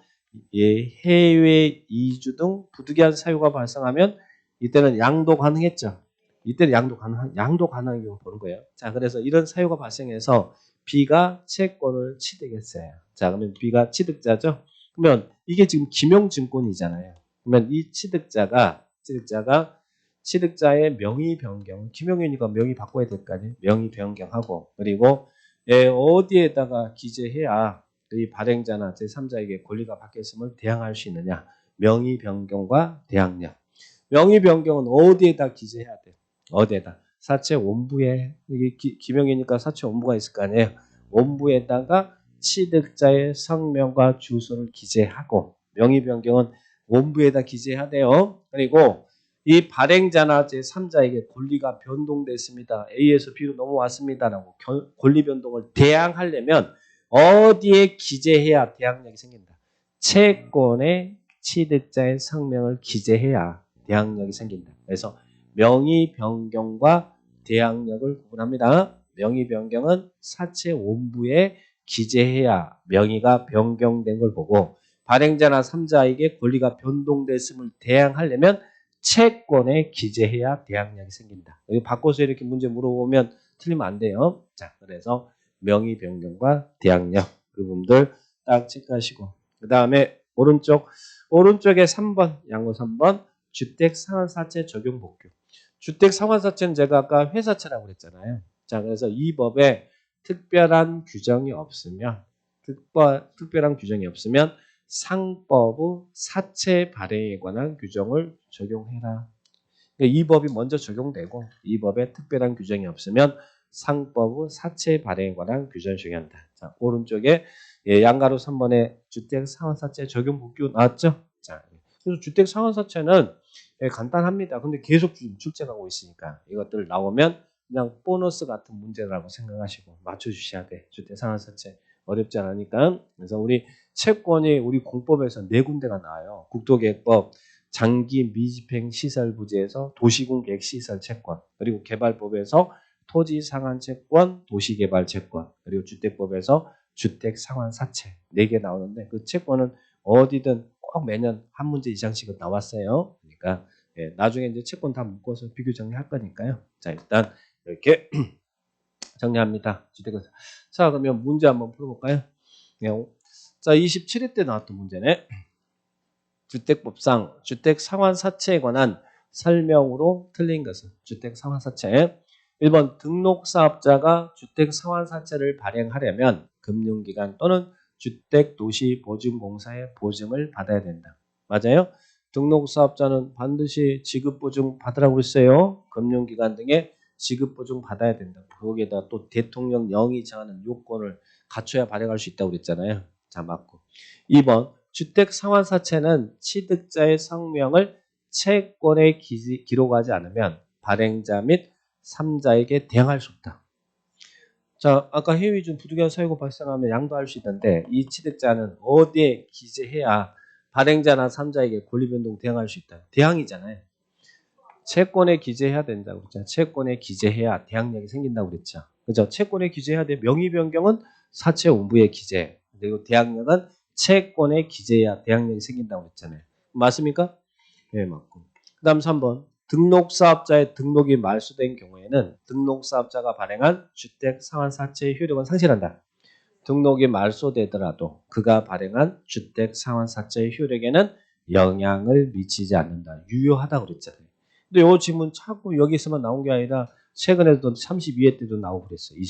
해외 이주 등 부득이한 사유가 발생하면 이때는 양도 가능했죠. 이때는 양도 가능한 경우 보는 거예요. 자, 그래서 이런 사유가 발생해서 B가 채권을 취득했어요. 자, 그러면 B가 취득자죠. 그러면 이게 지금 김영증권이잖아요. 그러면 이 취득자의 명의 변경, 김영윤이가 명의 바꿔야 될 거 아니에요. 명의 변경하고 그리고 어디에다가 기재해야 이 발행자나 제3자에게 권리가 바뀌었음을 대항할 수 있느냐. 명의 변경과 대항력. 명의 변경은 어디에다 기재해야 돼? 어디에다? 사채 원부에, 이게 김영이니까 사채 원부가 있을 거 아니에요. 원부에다가 취득자의 성명과 주소를 기재하고, 명의 변경은 원부에다 기재해야 돼요. 그리고 이 발행자나 제3자에게 권리가 변동됐습니다. A에서 B로 넘어왔습니다라고 권리 변동을 대항하려면 어디에 기재해야 대항력이 생긴다? 채권의 취득자의 성명을 기재해야 대항력이 생긴다. 그래서 명의 변경과 대항력을 구분합니다. 명의 변경은 사채 원부에 기재해야 명의가 변경된 걸 보고 발행자나 3자에게 권리가 변동됐음을 대항하려면 채권에 기재해야 대항력이 생긴다. 여기 바꿔서 이렇게 문제 물어보면 틀리면 안 돼요. 자, 그래서 명의 변경과 대항력 그 부분들 딱 체크하시고 그 다음에 오른쪽에 3번 양호 3번 주택 상환사채 적용 복귀. 주택 상환사채는 제가 아까 회사채라고 그랬잖아요. 자, 그래서 이 법에 특별한 규정이 없으면 상법의 사채 발행에 관한 규정을 적용해라. 이 법이 먼저 적용되고 이 법에 특별한 규정이 없으면 상법의 사채 발행에 관한 규정을 적용한다. 자, 오른쪽에 양가로 3번에 주택 상환사채 적용 복귀 나왔죠? 자, 그래서 주택 상환사채는 간단합니다. 근데 계속 출제하고 있으니까 이것들 나오면 그냥 보너스 같은 문제라고 생각하시고 맞춰주셔야 돼. 주택 상환사채 어렵지 않으니까. 그래서 우리 채권이 우리 공법에서 4군데가 나와요. 국토계획법 장기 미집행 시설 부지에서 도시공계획 시설 채권, 그리고 개발법에서 토지 상환 채권, 도시개발 채권, 그리고 주택법에서 주택 상환 사채 4개 나오는데 그 채권은 어디든 꼭 매년 한 문제 이상씩은 나왔어요. 그러니까 나중에 이제 채권 다 묶어서 비교 정리할 거니까요. 자, 일단 이렇게 정리합니다. 자, 그러면 문제 한번 풀어볼까요? 자, 27회 때 나왔던 문제네. 주택법상 주택 상환 사채에 관한 설명으로 틀린 것은 주택 상환 사채. 1번 등록사업자가 주택 상환 사채를 발행하려면 금융기관 또는 주택도시보증공사의 보증을 받아야 된다. 맞아요? 등록사업자는 반드시 지급보증 받으라고 했어요. 금융기관 등의 지급보증 받아야 된다. 거기에다 또 대통령령이 정하는 요건을 갖춰야 발행할 수 있다고 그랬잖아요. 자, 맞고. 2번 주택 상환사채는 취득자의 성명을 채권에 기록하지 않으면 발행자 및 3자에게 대항할 수 없다. 자, 아까 해외 중 부득이한 사유가 발생하면 양도할 수 있는데 이 취득자는 어디에 기재해야 발행자나 3자에게 권리변동 대항할 수 있다. 대항이잖아요. 채권에 기재해야 된다고 그랬죠. 채권에 기재해야 대항력이 생긴다고 그랬죠. 그죠? 채권에 기재해야 돼. 명의 변경은 사채 원부에 기재. 그리고 대항력은 채권에 기재해야 대항력이 생긴다고 그랬잖아요. 맞습니까? 네, 맞고. 그 다음 3번. 등록사업자의 등록이 말소된 경우에는 등록사업자가 발행한 주택 상환사채의 효력은 상실한다. 등록이 말소되더라도 그가 발행한 주택 상환사채의 효력에는 영향을 미치지 않는다. 유효하다고 그랬잖아요. 근데 이 지문 자꾸 여기서만 나온 게 아니라 최근에도 32회 때도 나오고 그랬어요. 이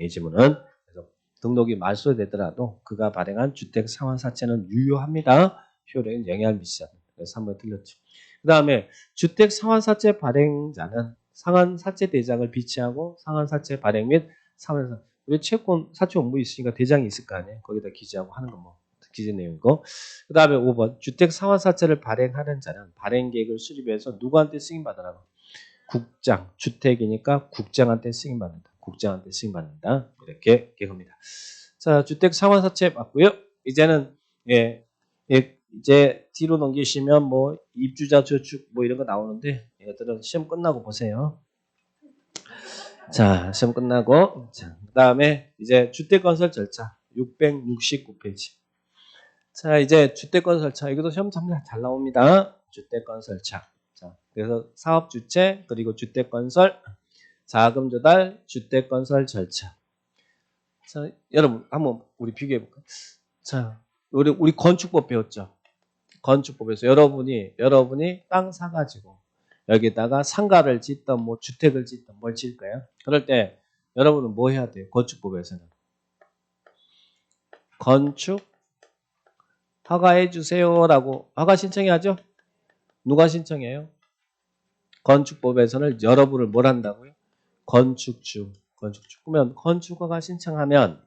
지문은. 그래서 등록이 말소되더라도 그가 발행한 주택 상환사채는 유효합니다. 효력에 영향을 미치지 않는다. 그래서 3번 틀렸죠. 그 다음에 주택 상환사채 발행자는 상환사채 대장을 비치하고 상환사채 발행 및 상환사채 우리 채권 사채 원부 있으니까 대장이 있을 거 아니에요. 거기다 기재하고 하는 거 뭐 기재 내용이고. 그 다음에 5번 주택 상환사채를 발행하는 자는 발행 계획을 수립해서 누구한테 승인 받으라고? 국장 주택이니까 국장한테 승인 받는다. 국장한테 승인 받는다. 이렇게 계획합니다. 자, 주택 상환사채 맞고요. 이제는 이제 뒤로 넘기시면 뭐 입주자 저축 뭐 이런 거 나오는데 이것들은 시험 끝나고 보세요. 자, 시험 끝나고 자, 그다음에 이제 주택 건설 절차 669페이지. 자, 이제 주택 건설차 이것도 시험 참 잘 나옵니다. 주택 건설차. 자, 그래서 사업 주체 그리고 주택 건설 자금 조달 주택 건설 절차. 자, 여러분 한번 우리 비교해 볼까요? 자, 우리 건축법 배웠죠. 건축법에서 여러분이 땅 사가지고 여기다가 상가를 짓던 뭐 주택을 짓던 뭘 짓을까요? 그럴 때 여러분은 뭐 해야 돼요? 건축법에서는 건축 허가해 주세요라고 허가 신청해야죠. 누가 신청해요? 건축법에서는 여러분을 뭘 한다고요? 건축주. 그러면 건축허가 신청하면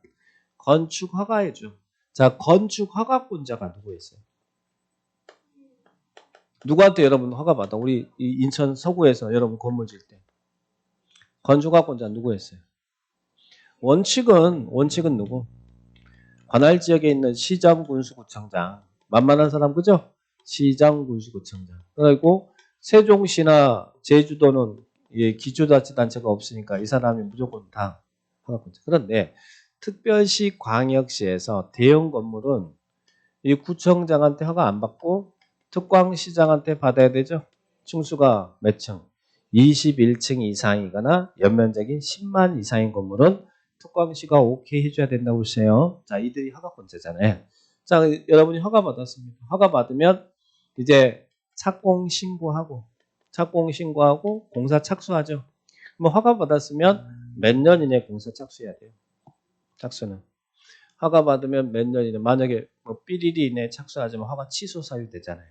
건축허가해줘. 자, 건축허가권자가 누구 있어요? 누구한테 여러분 허가 받아? 우리 인천 서구에서 여러분 건물 질 때. 건축허가권자 누구 했어요? 원칙은 누구? 관할 지역에 있는 시장군수구청장. 만만한 사람 그죠? 시장군수구청장. 그리고 세종시나 제주도는 기초자치단체가 없으니까 이 사람이 무조건 다 허가권자. 그런데 특별시 광역시에서 대형 건물은 이 구청장한테 허가 안 받고 특광시장한테 받아야 되죠. 층수가 몇 층? 21층 이상이거나 연면적이 10만 이상인 건물은 특광시가 오케이 해줘야 된다고 했어요. 자, 이들이 허가권자잖아요. 자, 여러분이 허가 받았습니다. 허가 받으면 이제 착공신고하고 공사 착수하죠. 뭐 허가 받았으면 몇 년 이내에 공사 착수해야 돼요. 착수는. 허가 받으면 몇 년 이내, 만약에 뭐 삐리리 이내에 착수하지만 허가 취소 사유 되잖아요.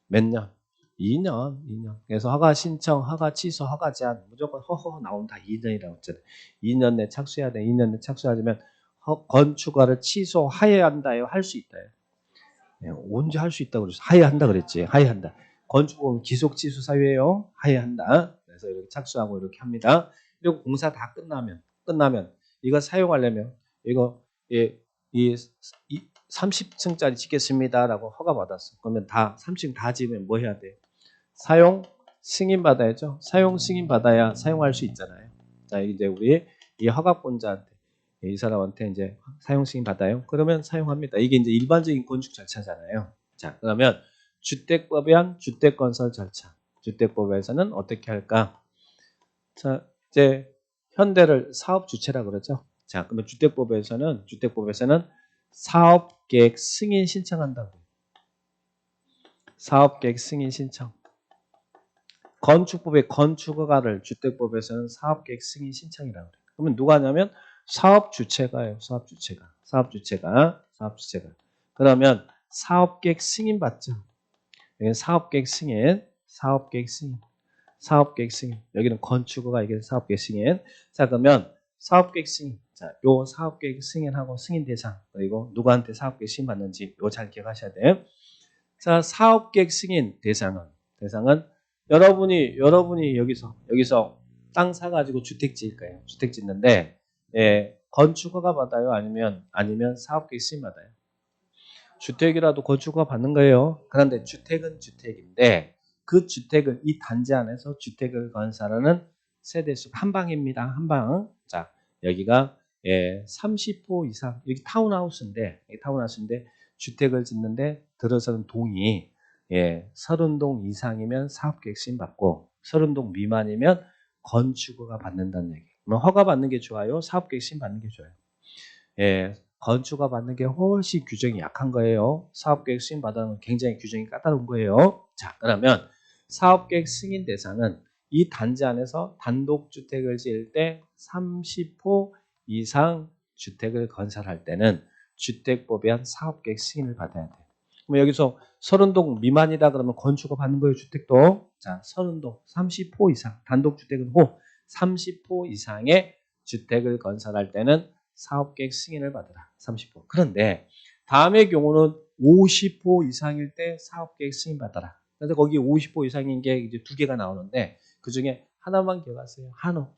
몇 년? 2년. 그래서 허가 신청, 허가 취소, 허가 제한 무조건 허허 나온다. 2년이라고 했잖아요. 2년 내 착수해야 돼. 2년 내 착수하면 건축허가를 취소하여야 한다요. 할 수 있다요. 네, 언제 할 수 있다고 그랬어? 하여한다 그랬지. 하여한다. 건축법은 기속 취소 사유예요. 하여한다. 그래서 이렇게 착수하고 이렇게 합니다. 그리고 공사 다 끝나면 이거 사용하려면 이거 이 30층짜리 짓겠습니다라고 허가 받았어. 그러면 다 3층 다 지으면 뭐 해야 돼? 사용 승인 받아야죠. 사용 승인 받아야 사용할 수 있잖아요. 자, 이제 우리 이 허가권자한테 이 사람한테 이제 사용 승인 받아요. 그러면 사용합니다. 이게 이제 일반적인 건축 절차잖아요. 자, 그러면 주택법에 한 주택건설 절차. 주택법에서는 어떻게 할까? 자, 이제 현대를 사업 주체라 그러죠. 자, 그러면 주택법에서는 사업계획 승인 신청한다고. 사업계획 승인 신청. 건축법의 건축허가를 주택법에서는 사업계획 승인 신청이라고 그래요. 그러면 누가 하냐면 사업 주체가예요. 사업 주체가. 그러면 사업계획 승인 받죠. 여기는 사업계획 승인. 여기는 건축허가, 이게 사업계획 승인. 자, 그러면 사업계획 승인. 자, 요 사업계획 승인하고 승인 대상, 그리고 누구한테 사업계획 승인 받는지 요 잘 기억하셔야 돼요. 자, 사업계획 승인 대상은 여러분이 여기서 땅 사가지고 주택 지을 거예요. 주택 짓는데 건축허가 받아요? 아니면 사업계획 승인 받아요? 주택이라도 건축허가 받는 거예요. 그런데 주택은 주택인데 그 주택을 이 단지 안에서 주택을 건설하는 세대수 한 방입니다. 한 방. 자, 여기가 30호 이상, 여기 타운하우스인데 주택을 짓는데 들어서는 동이 30동 이상이면 사업계획 승인 받고 30동 미만이면 건축허가 받는다는 얘기. 그럼 허가 받는 게 좋아요? 사업계획 승인 받는 게 좋아요? 건축허가 받는 게 훨씬 규정이 약한 거예요. 사업계획 승인 받아는 굉장히 규정이 까다로운 거예요. 자, 그러면 사업계획 승인 대상은 이 단지 안에서 단독주택을 지을 때 30호 이상 주택을 건설할 때는 주택법에 한 사업계획 승인을 받아야 돼요. 그럼 여기서 30동 미만이다 그러면 건축허가 받는 거예요. 주택도. 자, 30동 30호 이상, 단독주택은 호 30호 이상의 주택을 건설할 때는 사업계획 승인을 받으라. 30호. 그런데 다음의 경우는 50호 이상일 때 사업계획 승인 받아라. 그래서 거기 50호 이상인 게 이제 두 개가 나오는데 그 중에 하나만 기억하세요. 한옥.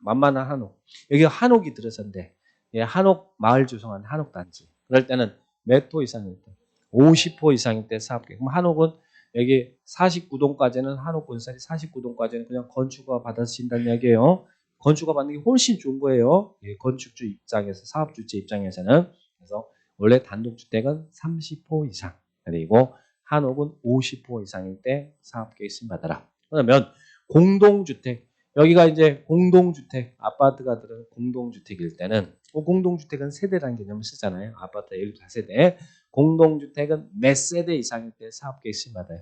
만만한 한옥. 여기가 한옥이 들어선대. 예, 한옥 마을 조성한 한옥 단지. 그럴 때는 몇 호 이상일 때? 50호 이상일 때 사업계획. 그럼 한옥은 여기 49동까지는 한옥 건설이 49동까지는 그냥 건축허가 받아진다는 얘기예요. 건축허가 받는 게 훨씬 좋은 거예요. 예, 건축주 입장에서 사업주체 입장에서는. 그래서 원래 단독주택은 30호 이상 그리고 한옥은 50호 이상일 때 사업계획 신받아라. 그러면 공동주택 여기가 이제 공동주택 아파트가 들어간 공동주택일 때는 공동주택은 세대라는 개념을 쓰잖아요. 아파트 14세대. 공동주택은 몇 세대 이상일 때 사업계획 신받아요.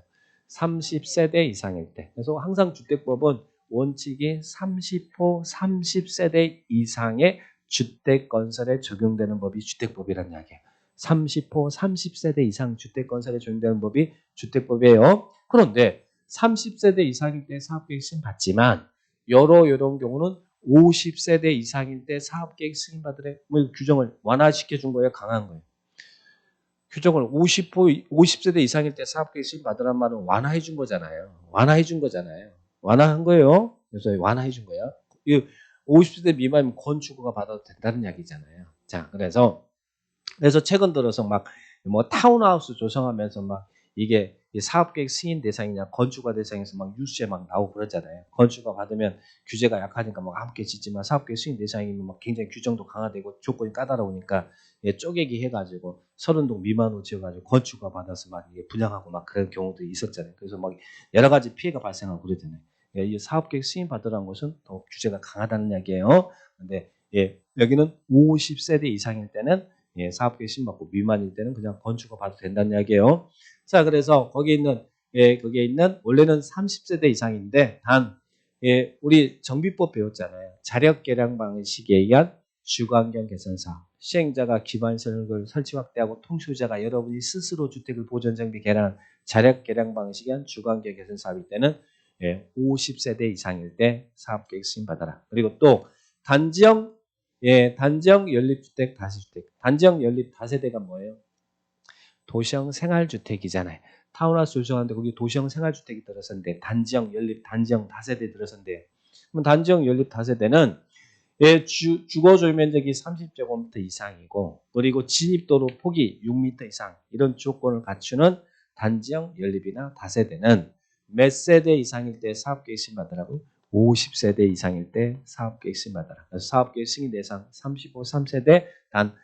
30세대 이상일 때. 그래서 항상 주택법은 원칙이 30호 30세대 이상의 주택 건설에 적용되는 법이 주택법이라는 이야기예요. 30호 30세대 이상 주택 건설에 적용되는 법이 주택법이에요. 그런데 30세대 이상일 때 사업계획 신받지만 이런 경우는 50세대 이상일 때 사업계획 승인받으래 뭐 규정을 완화시켜 준 거예요. 강한 거예요. 규정을 50세대 이상일 때 사업계획 승인받으란 말은 완화해 준 거잖아요. 완화해 준 거잖아요. 완화한 거예요. 그래서 완화해 준 거야. 50세대 미만이면 건축허가 받아도 된다는 이야기잖아요. 자, 그래서 최근 들어서 막 뭐 타운하우스 조성하면서 막 이게 사업계획 승인 대상이냐 건축가 대상에서 막 뉴스에 막 나오고 그러잖아요. 건축가 받으면 규제가 약하니까 막 함께 짓지만 사업계획 승인 대상이면 막 굉장히 규정도 강화되고 조건이 까다로우니까 쪼개기 해가지고 30동 미만으로 지어가지고 건축가 받아서 막 분양하고 막 그런 경우도 있었잖아요. 그래서 막 여러 가지 피해가 발생하고 그러잖아요. 이 사업계획 승인 받으라는 것은 더 규제가 강하다는 이야기예요. 근데 여기는 50세대 이상일 때는 사업계획 신받고 미만일 때는 그냥 건축허 받아도 된다는 이야기예요. 자, 그래서 거기에 있는 원래는 30세대 이상인데 단 우리 정비법 배웠잖아요. 자력 개량 방식에 의한 주거환경 개선 사업. 시행자가 기반시설을 설치 확대하고 통수자가 여러분이 스스로 주택을 보존 정비 개량 자력 개량 방식에 의한 주거환경 개선 사업일 때는 50세대 이상일 때 사업계획 승인받아라. 그리고 또 단지형 연립주택 다세주택. 단지형 연립 다세대가 뭐예요? 도시형 생활주택이잖아요. 타운하우스 조성하는데 거기 도시형 생활주택이 들어섰는데 단지형 연립 단지형 다세대 들어섰는데 그럼 단지형 연립 다세대는 주거조율 면적이 30제곱미터 이상이고 그리고 진입도로 폭이 6m 이상 이런 조건을 갖추는 단지형 연립이나 다세대는 몇 세대 이상일 때 사업계획 신받으라고요? 50세대 이상일 때 사업계획 신받아라. 그래서 사업계획 승인 대상 35, 3세대 단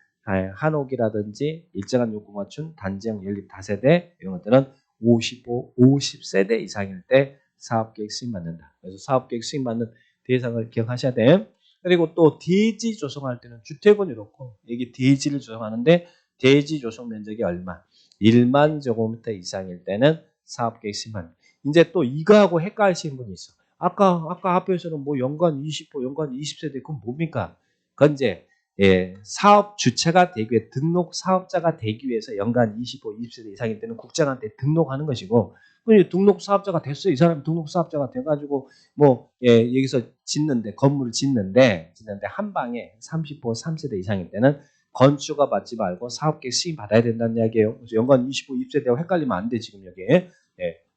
한옥이라든지 일정한 요구 맞춘 단지형 연립 다세대 이런 것들은 50세대 이상일 때 사업계획 승인받는다. 그래서 사업계획 승인받는 대상을 기억하셔야 돼. 그리고 또 대지 조성할 때는 주택은 이렇고 여기 대지를 조성하는데 대지 조성 면적이 얼마? 1만 제곱미터 이상일 때는 사업계획 승인받는다. 이제 또 이거하고 헷갈리시는 분이 있어. 아까 앞에서는 뭐 연간 20호, 연간 20세대 그건 뭡니까? 그건 이제 사업 주체가 되기 위해 등록 사업자가 되기 위해서 연간 25, 20세대 이상일 때는 국장한테 등록하는 것이고 등록 사업자가 됐어. 이 사람이 등록 사업자가 돼가지고 뭐 여기서 건물을 짓는데 한 방에 30호, 3세대 이상일 때는 건축허가 받지 말고 사업계획 승인 받아야 된다는 이야기예요. 그래서 연간 25, 20세대하고 헷갈리면 안 돼 지금 여기에.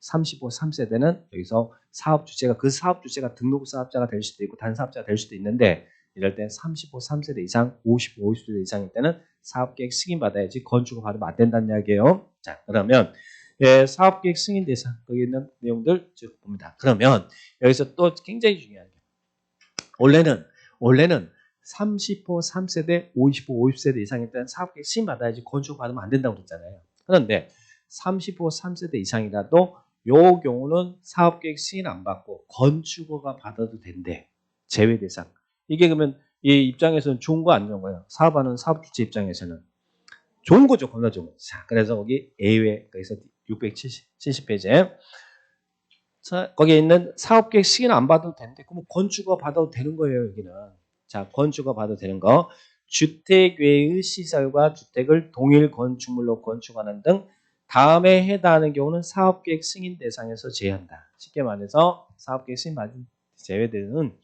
35, 3세대는 여기서 사업 주체가 그 사업 주체가 등록 사업자가 될 수도 있고 단사업자가 될 수도 있는데 이럴 때 35, 3세대 이상, 55, 50세대 이상일 때는 사업계획 승인 받아야지 건축허 받으면 안 된다는 이야기예요. 자, 그러면 사업계획 승인 대상 거기 있는 내용들 쭉 봅니다. 그러면 여기서 또 굉장히 중요한 게 원래는 30호 3세대, 50호 50세대 이상일 때는 사업계획 승인 받아야지 건축허 받으면 안 된다고 그랬잖아요. 그런데 30호 3세대 이상이라도 요 경우는 사업계획 승인 안 받고 건축허가 받아도 된대. 제외 대상. 이게 그러면 이 입장에서는 좋은 거 안 좋은 거예요? 사업하는 사업주체 입장에서는 좋은 거죠. 겁나 좋은 거죠. 자, 그래서 거기 예외 거기서 670페이지에 자, 거기에 있는 사업계획 승인 안 받아도 되는데 그럼 건축허 받아도 되는 거예요. 여기는. 자, 건축허 받아도 되는 거. 주택외의 시설과 주택을 동일 건축물로 건축하는 등 다음에 해당하는 경우는 사업계획 승인 대상에서 제외한다. 쉽게 말해서 사업계획 승인 받은 제외들은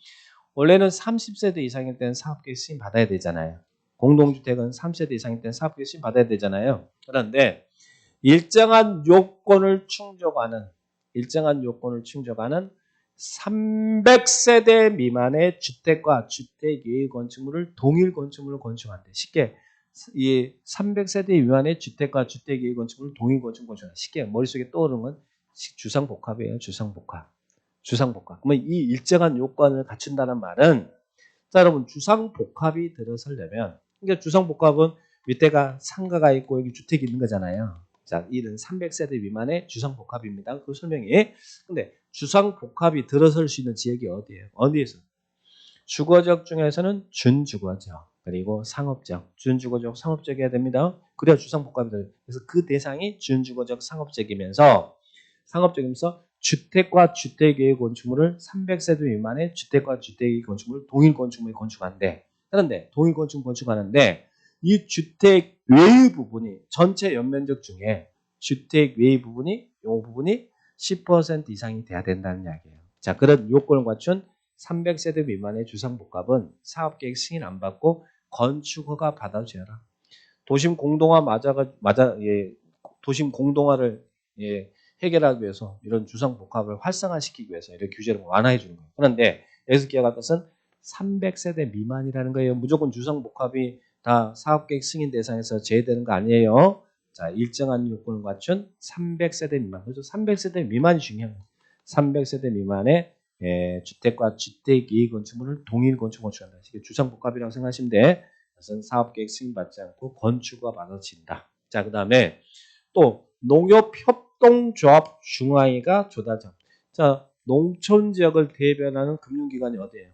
원래는 30세대 이상일 때는 사업계획 승인 받아야 되잖아요. 공동주택은 3세대 이상일 때는 사업계획 승인 받아야 되잖아요. 그런데 일정한 요건을 충족하는 300세대 미만의 주택과 주택 이외의 건축물을 동일 건축물로 건축한대. 쉽게 이 300세대 미만의 주택과 주택 이외의 건축물을 동일 건축물로 건축한다. 쉽게 머릿속에 떠오르는 건 주상복합이에요. 주상복합. 주상복합. 그러면 이 일정한 요건을 갖춘다는 말은 자, 여러분 주상복합이 들어서려면 그러니까 주상복합은 밑에가 상가가 있고 여기 주택이 있는 거잖아요. 자, 이는 300세대 미만의 주상복합입니다. 그 설명이. 근데 주상복합이 들어설 수 있는 지역이 어디예요? 어디에서? 주거적 중에서는 준주거적 그리고 상업적, 준주거적, 상업적이어야 됩니다. 그래야 주상복합이 돼요. 그래서 그 대상이 준주거적, 상업적이면서 주택과 주택의 건축물을 300세대 미만의 주택과 주택의 건축물을 동일 건축물에 건축하는데 그런데 동일 건축물 건축하는데 이 주택 외의 부분이 전체 연면적 중에 주택 외의 부분이 이 부분이 10% 이상이 돼야 된다는 이야기예요. 자, 그런 요건을 갖춘 300세대 미만의 주상복합은 사업계획 승인 안 받고 건축허가 받아줘라. 도심 공동화 도심 공동화를 해결하기 위해서 이런 주상복합을 활성화시키기 위해서 이런 규제를 완화해 주는 거예요. 그런데 여기서 기억할 것은 300세대 미만이라는 거예요. 무조건 주상복합이 다 사업계획 승인 대상에서 제외되는 거 아니에요. 자, 일정한 요건을 갖춘 300세대 미만. 그래서 300세대 미만이 중요한 거예요. 300세대 미만의 주택과 주택 이익 건축물을 동일 건축 건축한다. 이게 주상복합이라고 생각하시면 돼. 그것은 사업계획 승인받지 않고 건축가 받아진다. 자, 그 다음에 또 농협협동조합 중앙회가 조달장. 자, 농촌 지역을 대변하는 금융기관이 어디예요?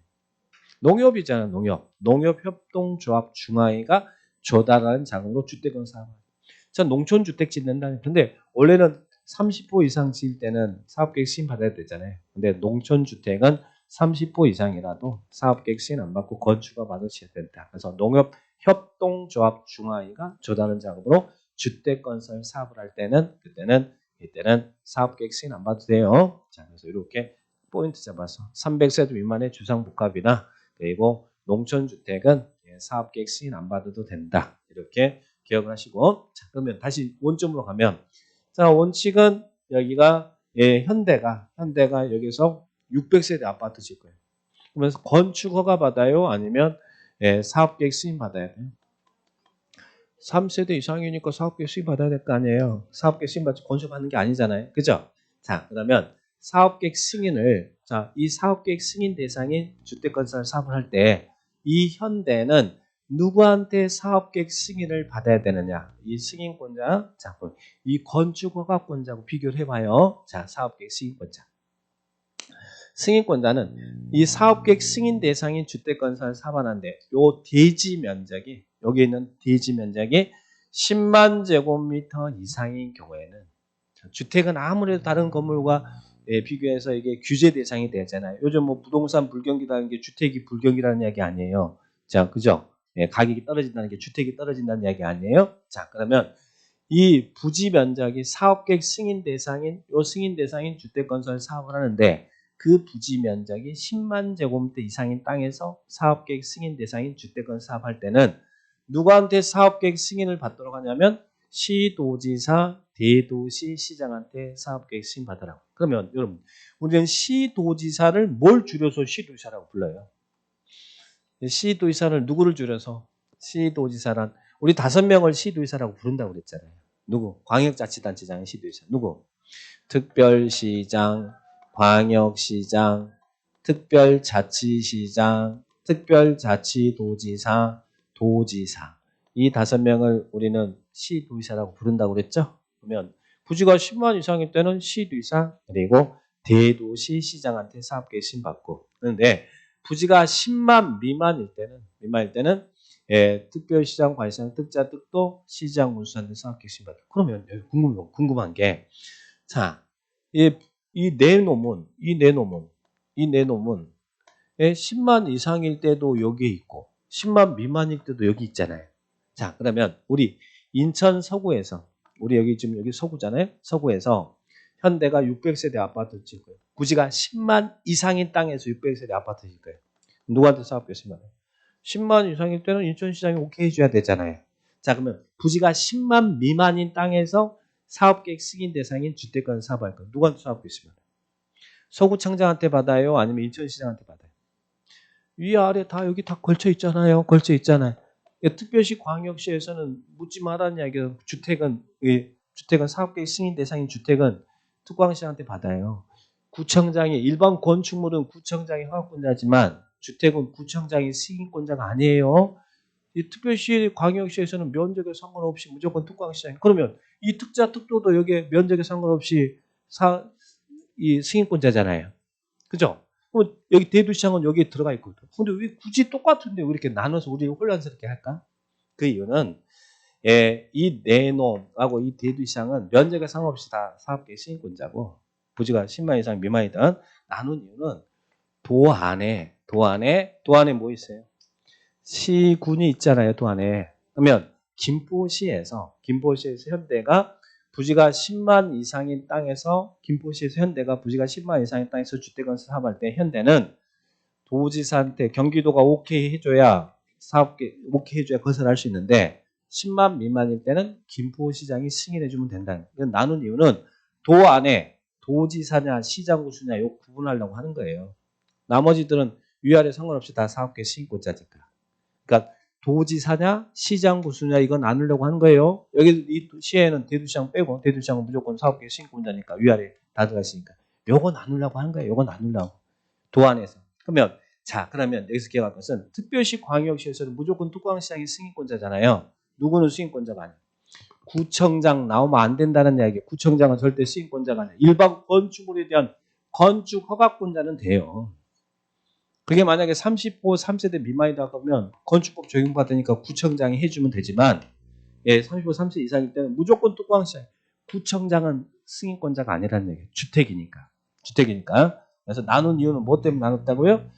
농협이잖아, 농협. 농협협동조합 중앙회가 조달하는 자금으로 주택을 사업합니다. 자, 농촌 주택 짓는다. 근데 원래는 30호 이상 지을 때는 사업계획 승인 받아야 되잖아요. 근데 농촌 주택은 30호 이상이라도 사업계획 승인 안 받고 건축가 받아줘야 된다. 그래서 농협협동조합 중앙회가 조달하는 자금으로 주택 건설 사업을 할 때는 이때는 사업계획 승인 안 받아도 돼요. 자, 그래서 이렇게 포인트 잡아서 300세대 미만의 주상복합이나 그리고 농촌주택은 사업계획 승인 안 받아도 된다. 이렇게 기억을 하시고 자, 그러면 다시 원점으로 가면 자, 원칙은 여기가 현대가 여기서 600세대 아파트 질 거예요. 그러면서 건축 허가 받아요? 아니면 사업계획 승인 받아야 돼요? 3세대 이상이니까 사업계획 승인 받아야 될 거 아니에요. 사업계획 승인 받지 건축하는 게 아니잖아요. 그죠? 자, 그러면 사업계획 승인을 이 사업계획 승인 대상인 주택건설 사업을 할 때 이 현대는 누구한테 사업계획 승인을 받아야 되느냐? 이 승인권자, 자, 이 건축허가권자하고 비교를 해봐요. 자, 사업계획 승인권자. 승인권자는 이 사업계획 승인 대상인 주택건설 사업하는데 요 대지 면적이 여기 있는 대지 면적이 10만 제곱미터 이상인 경우에는 주택은 아무래도 다른 건물과 비교해서 이게 규제 대상이 되잖아요. 요즘 뭐 부동산 불경기라는 게 주택이 불경기라는 이야기 아니에요. 자, 그죠? 가격이 떨어진다는 게 주택이 떨어진다는 이야기 아니에요. 자, 그러면 이 부지 면적이 사업계획 승인 대상인 주택건설 사업을 하는데 그 부지 면적이 10만 제곱미터 이상인 땅에서 사업계획 승인 대상인 주택건설 사업할 때는 누구한테 사업계획 승인을 받도록 하냐면 시도지사, 대도시, 시장한테 사업계획 승인 받으라고. 그러면 여러분 우리는 시도지사를 뭘 줄여서 시도지사라고 불러요? 시도지사를 누구를 줄여서? 시도지사란 우리 5명을 시도지사라고 부른다고 그랬잖아요. 누구? 광역자치단체장의 시도지사. 누구? 특별시장, 광역시장, 특별자치시장, 특별자치도지사, 도지사. 이 5명을 우리는 시도지사라고 부른다고 그랬죠? 그러면 부지가 10만 이상일 때는 시도지사 그리고 대도시 시장한테 사업계획 신받고 그런데 부지가 10만 미만일 때는 특별시장, 관시장, 특자, 특도, 시장, 운수한테 사업계획 신받고 그러면 궁금한 게 자, 이 내놓은 10만 이상일 때도 여기에 있고 10만 미만일 때도 여기 있잖아요. 자, 그러면 우리 인천 서구에서 여기 서구잖아요. 서구에서 현대가 600세대 아파트 질 거예요. 부지가 10만 이상인 땅에서 600세대 아파트 질 거예요. 누구한테 사업계획 신받아요? 10만 이상일 때는 인천시장이 오케이 해줘야 되잖아요. 자, 그러면 부지가 10만 미만인 땅에서 사업계획 승인 대상인 주택건 사업할 거 누구한테 사업계획 신받아요? 서구청장한테 받아요? 아니면 인천시장한테 받아요? 위아래 다 여기 다 걸쳐 있잖아요. 걸쳐 있잖아요. 특별시 광역시에서는 묻지 말라는 이야기가 주택은 사업계획 승인 대상인 주택은 특광시장한테 받아요. 구청장이 일반 건축물은 구청장이 허가권자지만 주택은 구청장이 승인권자가 아니에요. 이 특별시 광역시에서는 면적에 상관없이 무조건 특광시장. 그러면 이 특자 특도도 여기에 면적에 상관없이 이 승인권자잖아요. 그죠? 여기 대도시장은 여기에 들어가 있거든. 근데 왜 굳이 똑같은데 왜 이렇게 나눠서 우리 혼란스럽게 할까? 그 이유는 이 내놈하고 이 대도시장은 면적에 상관없이 다 사업계획 승인권자고 부지가 10만 이상 미만이든 나눈 이유는 도 안에 뭐 있어요? 시군이 있잖아요. 도 안에. 그러면 김포시에서 현대가 부지가 10만 이상인 땅에서 김포시에서 현대가 부지가 10만 이상인 땅에서 주택건설 사업할 때 현대는 도지사한테 경기도가 오케이 해줘야 오케이 해줘야 건설할 수 있는데 10만 미만일 때는 김포시장이 승인해주면 된다는 거예요. 나눈 이유는 도 안에 도지사냐 시장 구수냐 요 구분하려고 하는 거예요. 나머지들은 위아래 상관없이 다 사업계 승인권자니까. 그러니까 도지사냐 시장 구수냐 이건 나누려고 하는 거예요. 여기 이 시에는 대도시장 빼고 대도시장은 무조건 사업계 승인권자니까 위아래 다 들어갔으니까 요거 나누려고 하는 거예요. 요거 나누려고 도 안에서. 그러면 여기서 기억할 것은 특별시 광역시에서는 무조건 특광시장이 승인권자잖아요. 누구는 승인권자가 아니에요. 구청장 나오면 안 된다는 이야기예요. 구청장은 절대 승인권자가 아니에요. 일반 건축물에 대한 건축 허가권자는 돼요. 그게 만약에 35, 3세대 미만이다 그러면 건축법 적용받으니까 구청장이 해주면 되지만 35, 3세 이상일 때는 무조건 특광시장. 구청장은 승인권자가 아니라는 얘기예요. 주택이니까. 그래서 나눈 이유는 뭐 때문에 나눴다고요?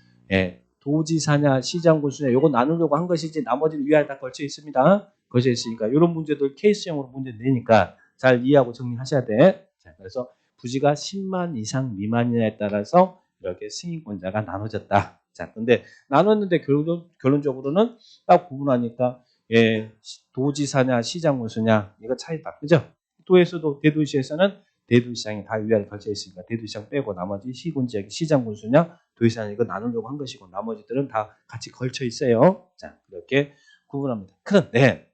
도지사냐 시장 군수냐 요거 나누려고 한 것이지 나머지는 위아래 다 걸쳐 있습니다. 걸쳐 있으니까 이런 문제들 케이스형으로 문제 내니까 잘 이해하고 정리하셔야 돼. 자, 그래서 부지가 10만 이상 미만이냐에 따라서 이렇게 승인권자가 나눠졌다. 자, 근데 나눴는데 결론적으로는 딱 구분하니까 도지사냐 시장 군수냐 이거 차이다. 그죠? 도에서도 대도시에서는 대도시장이 다 위아래 걸쳐 있으니까 대도시장 빼고 나머지 시군 지역이 시장 군수냐 도시장 이거 나누려고 한 것이고 나머지들은 다 같이 걸쳐 있어요. 자, 그렇게 구분합니다. 그런데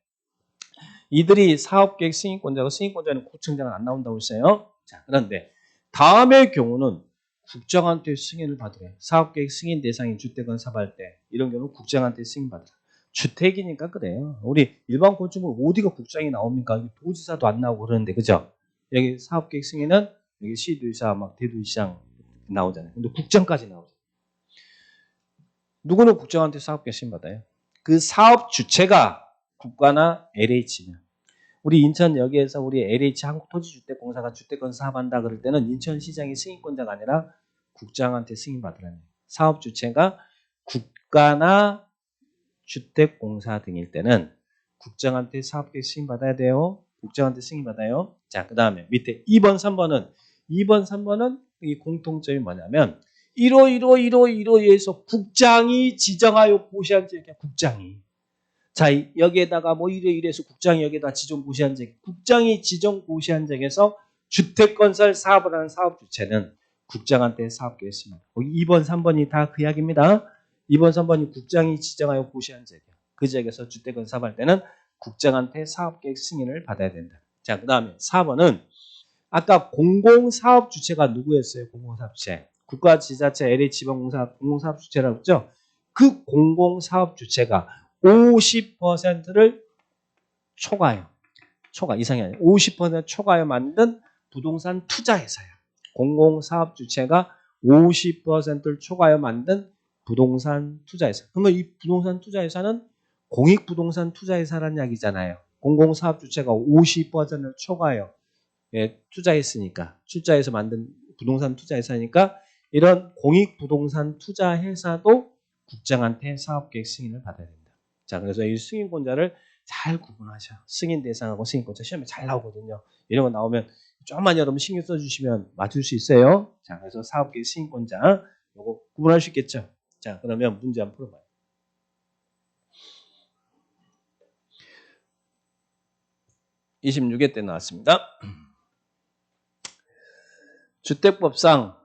이들이 사업계획 승인권자고 승인권자는 구청장은 안 나온다고 했어요. 자, 그런데 다음의 경우는 국장한테 승인을 받으래. 사업계획 승인 대상인 주택은 사업할 때 이런 경우는 국장한테 승인 받으라. 주택이니까 그래요. 우리 일반 건축물 어디가 국장이 나옵니까? 도지사도 안 나오고 그러는데 그죠? 여기 사업계획 승인은 여기 시도지사 막 대도시장 나오잖아요. 근데 국장까지 나오죠. 누구는 국장한테 사업계획 승인 받아요? 그 사업 주체가 국가나 LH냐. 우리 인천역에서 우리 LH 한국토지주택공사가 주택건 사업한다 그럴 때는 인천시장이 승인권자가 아니라 국장한테 승인 받으라는 거예요. 사업 주체가 국가나 주택공사 등일 때는 국장한테 사업계획 승인 받아야 돼요. 국장한테 승인 받아요. 자, 그 다음에 밑에 2번, 3번은 이 공통점이 뭐냐면 이러이러이러이러해서 국장이 지정하여 고시한 지역이야. 국장이. 자, 여기에다가 뭐 이래서 국장이 여기에다 지정 고시한 지역. 국장이 지정 고시한 지역에서 주택건설 사업을 하는 사업 주체는 국장한테 사업계획 승인. 2번, 3번이 다 그 이야기입니다. 2번, 3번이 국장이 지정하여 고시한 지역이야. 그 지역에서 주택건설 사업할 때는 국장한테 사업계획 승인을 받아야 된다. 자, 그 다음에 4번은 아까 공공사업 주체가 누구였어요? 공공사업 주체. 국가, 지자체, LH, 지방공사 공공사업 주체라고 했죠? 그 공공사업 주체가 50%를 초과해요. 이상이 아니에요. 50% 초과하여 만든 부동산 투자회사예요. 공공사업 주체가 50%를 초과하여 만든 부동산 투자회사. 그러면 이 부동산 투자회사는 공익부동산 투자회사라는 이야기잖아요. 공공사업 주체가 50%를 초과하여 투자했으니까 투자해서 만든 부동산 투자회사니까 이런 공익부동산 투자회사도 국장한테 사업계획 승인을 받아야 된다. 자, 그래서 이 승인권자를 잘 구분하셔. 승인 대상하고 승인권자 시험에 잘 나오거든요. 이런 거 나오면 조금만 여러분 신경 써주시면 맞출 수 있어요. 자, 그래서 사업계획 승인권자 요거 구분할 수 있겠죠. 자, 그러면 문제 한번 풀어봐요. 26회 때 나왔습니다. 주택법상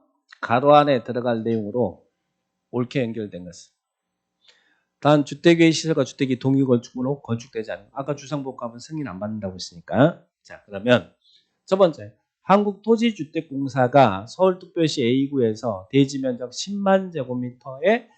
가로 안에 들어갈 내용으로 옳게 연결된 것은 단 주택의 시설과 주택이 동일 건축물로 건축되지 않은 아까 주상복합은 승인 안 받는다고 했으니까 자 그러면 첫 번째 한국토지주택공사가 서울특별시 A구에서 대지 면적 10만 제곱미터에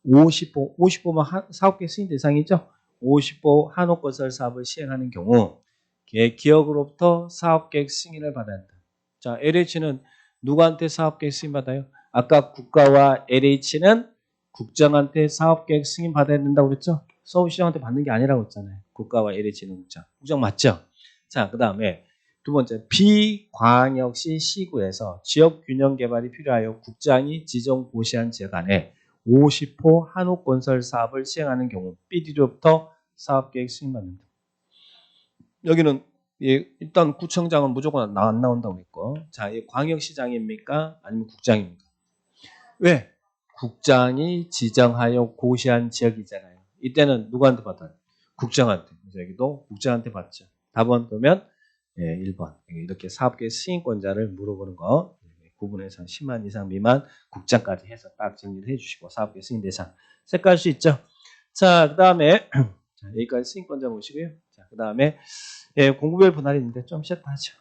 55만 사업계획 승인 대상이죠. 55 한옥건설 사업을 시행하는 경우 기업으로부터 사업계획 승인을 받아야 한다. 자, LH는 누구한테 사업계획 승인 받아요? 아까 국가와 LH는 국정한테 사업계획 승인 받아야 된다고 그랬죠? 서울시장한테 받는 게 아니라고 했잖아요. 국가와 LH는 국정. 국정 맞죠? 자, 그 다음에 두 번째, 비광역시 시구에서 지역균형 개발이 필요하여 국장이 지정 고시한 지역 안에 50호 한옥건설 사업을 시행하는 경우 BD로부터 사업계획 승인받는다. 여기는 일단 구청장은 무조건 안 나온다고 했고 자, 이 광역시장입니까? 아니면 국장입니까? 왜? 국장이 지정하여 고시한 지역이잖아요. 이때는 누구한테 받아요? 국장한테. 그래서 여기도 국장한테 받죠. 답은 그러면 1번. 이렇게 사업계획 승인권자를 물어보는 거. 구분해서 10만 이상 미만 국장까지 해서 딱 정리를 해주시고 사업계획 승인 대상. 색깔 수 있죠? 자, 그 다음에 여기까지 승인권자 보시고요. 자, 그 다음에 공부별 분할이 있는데 좀 쉬었다 하죠.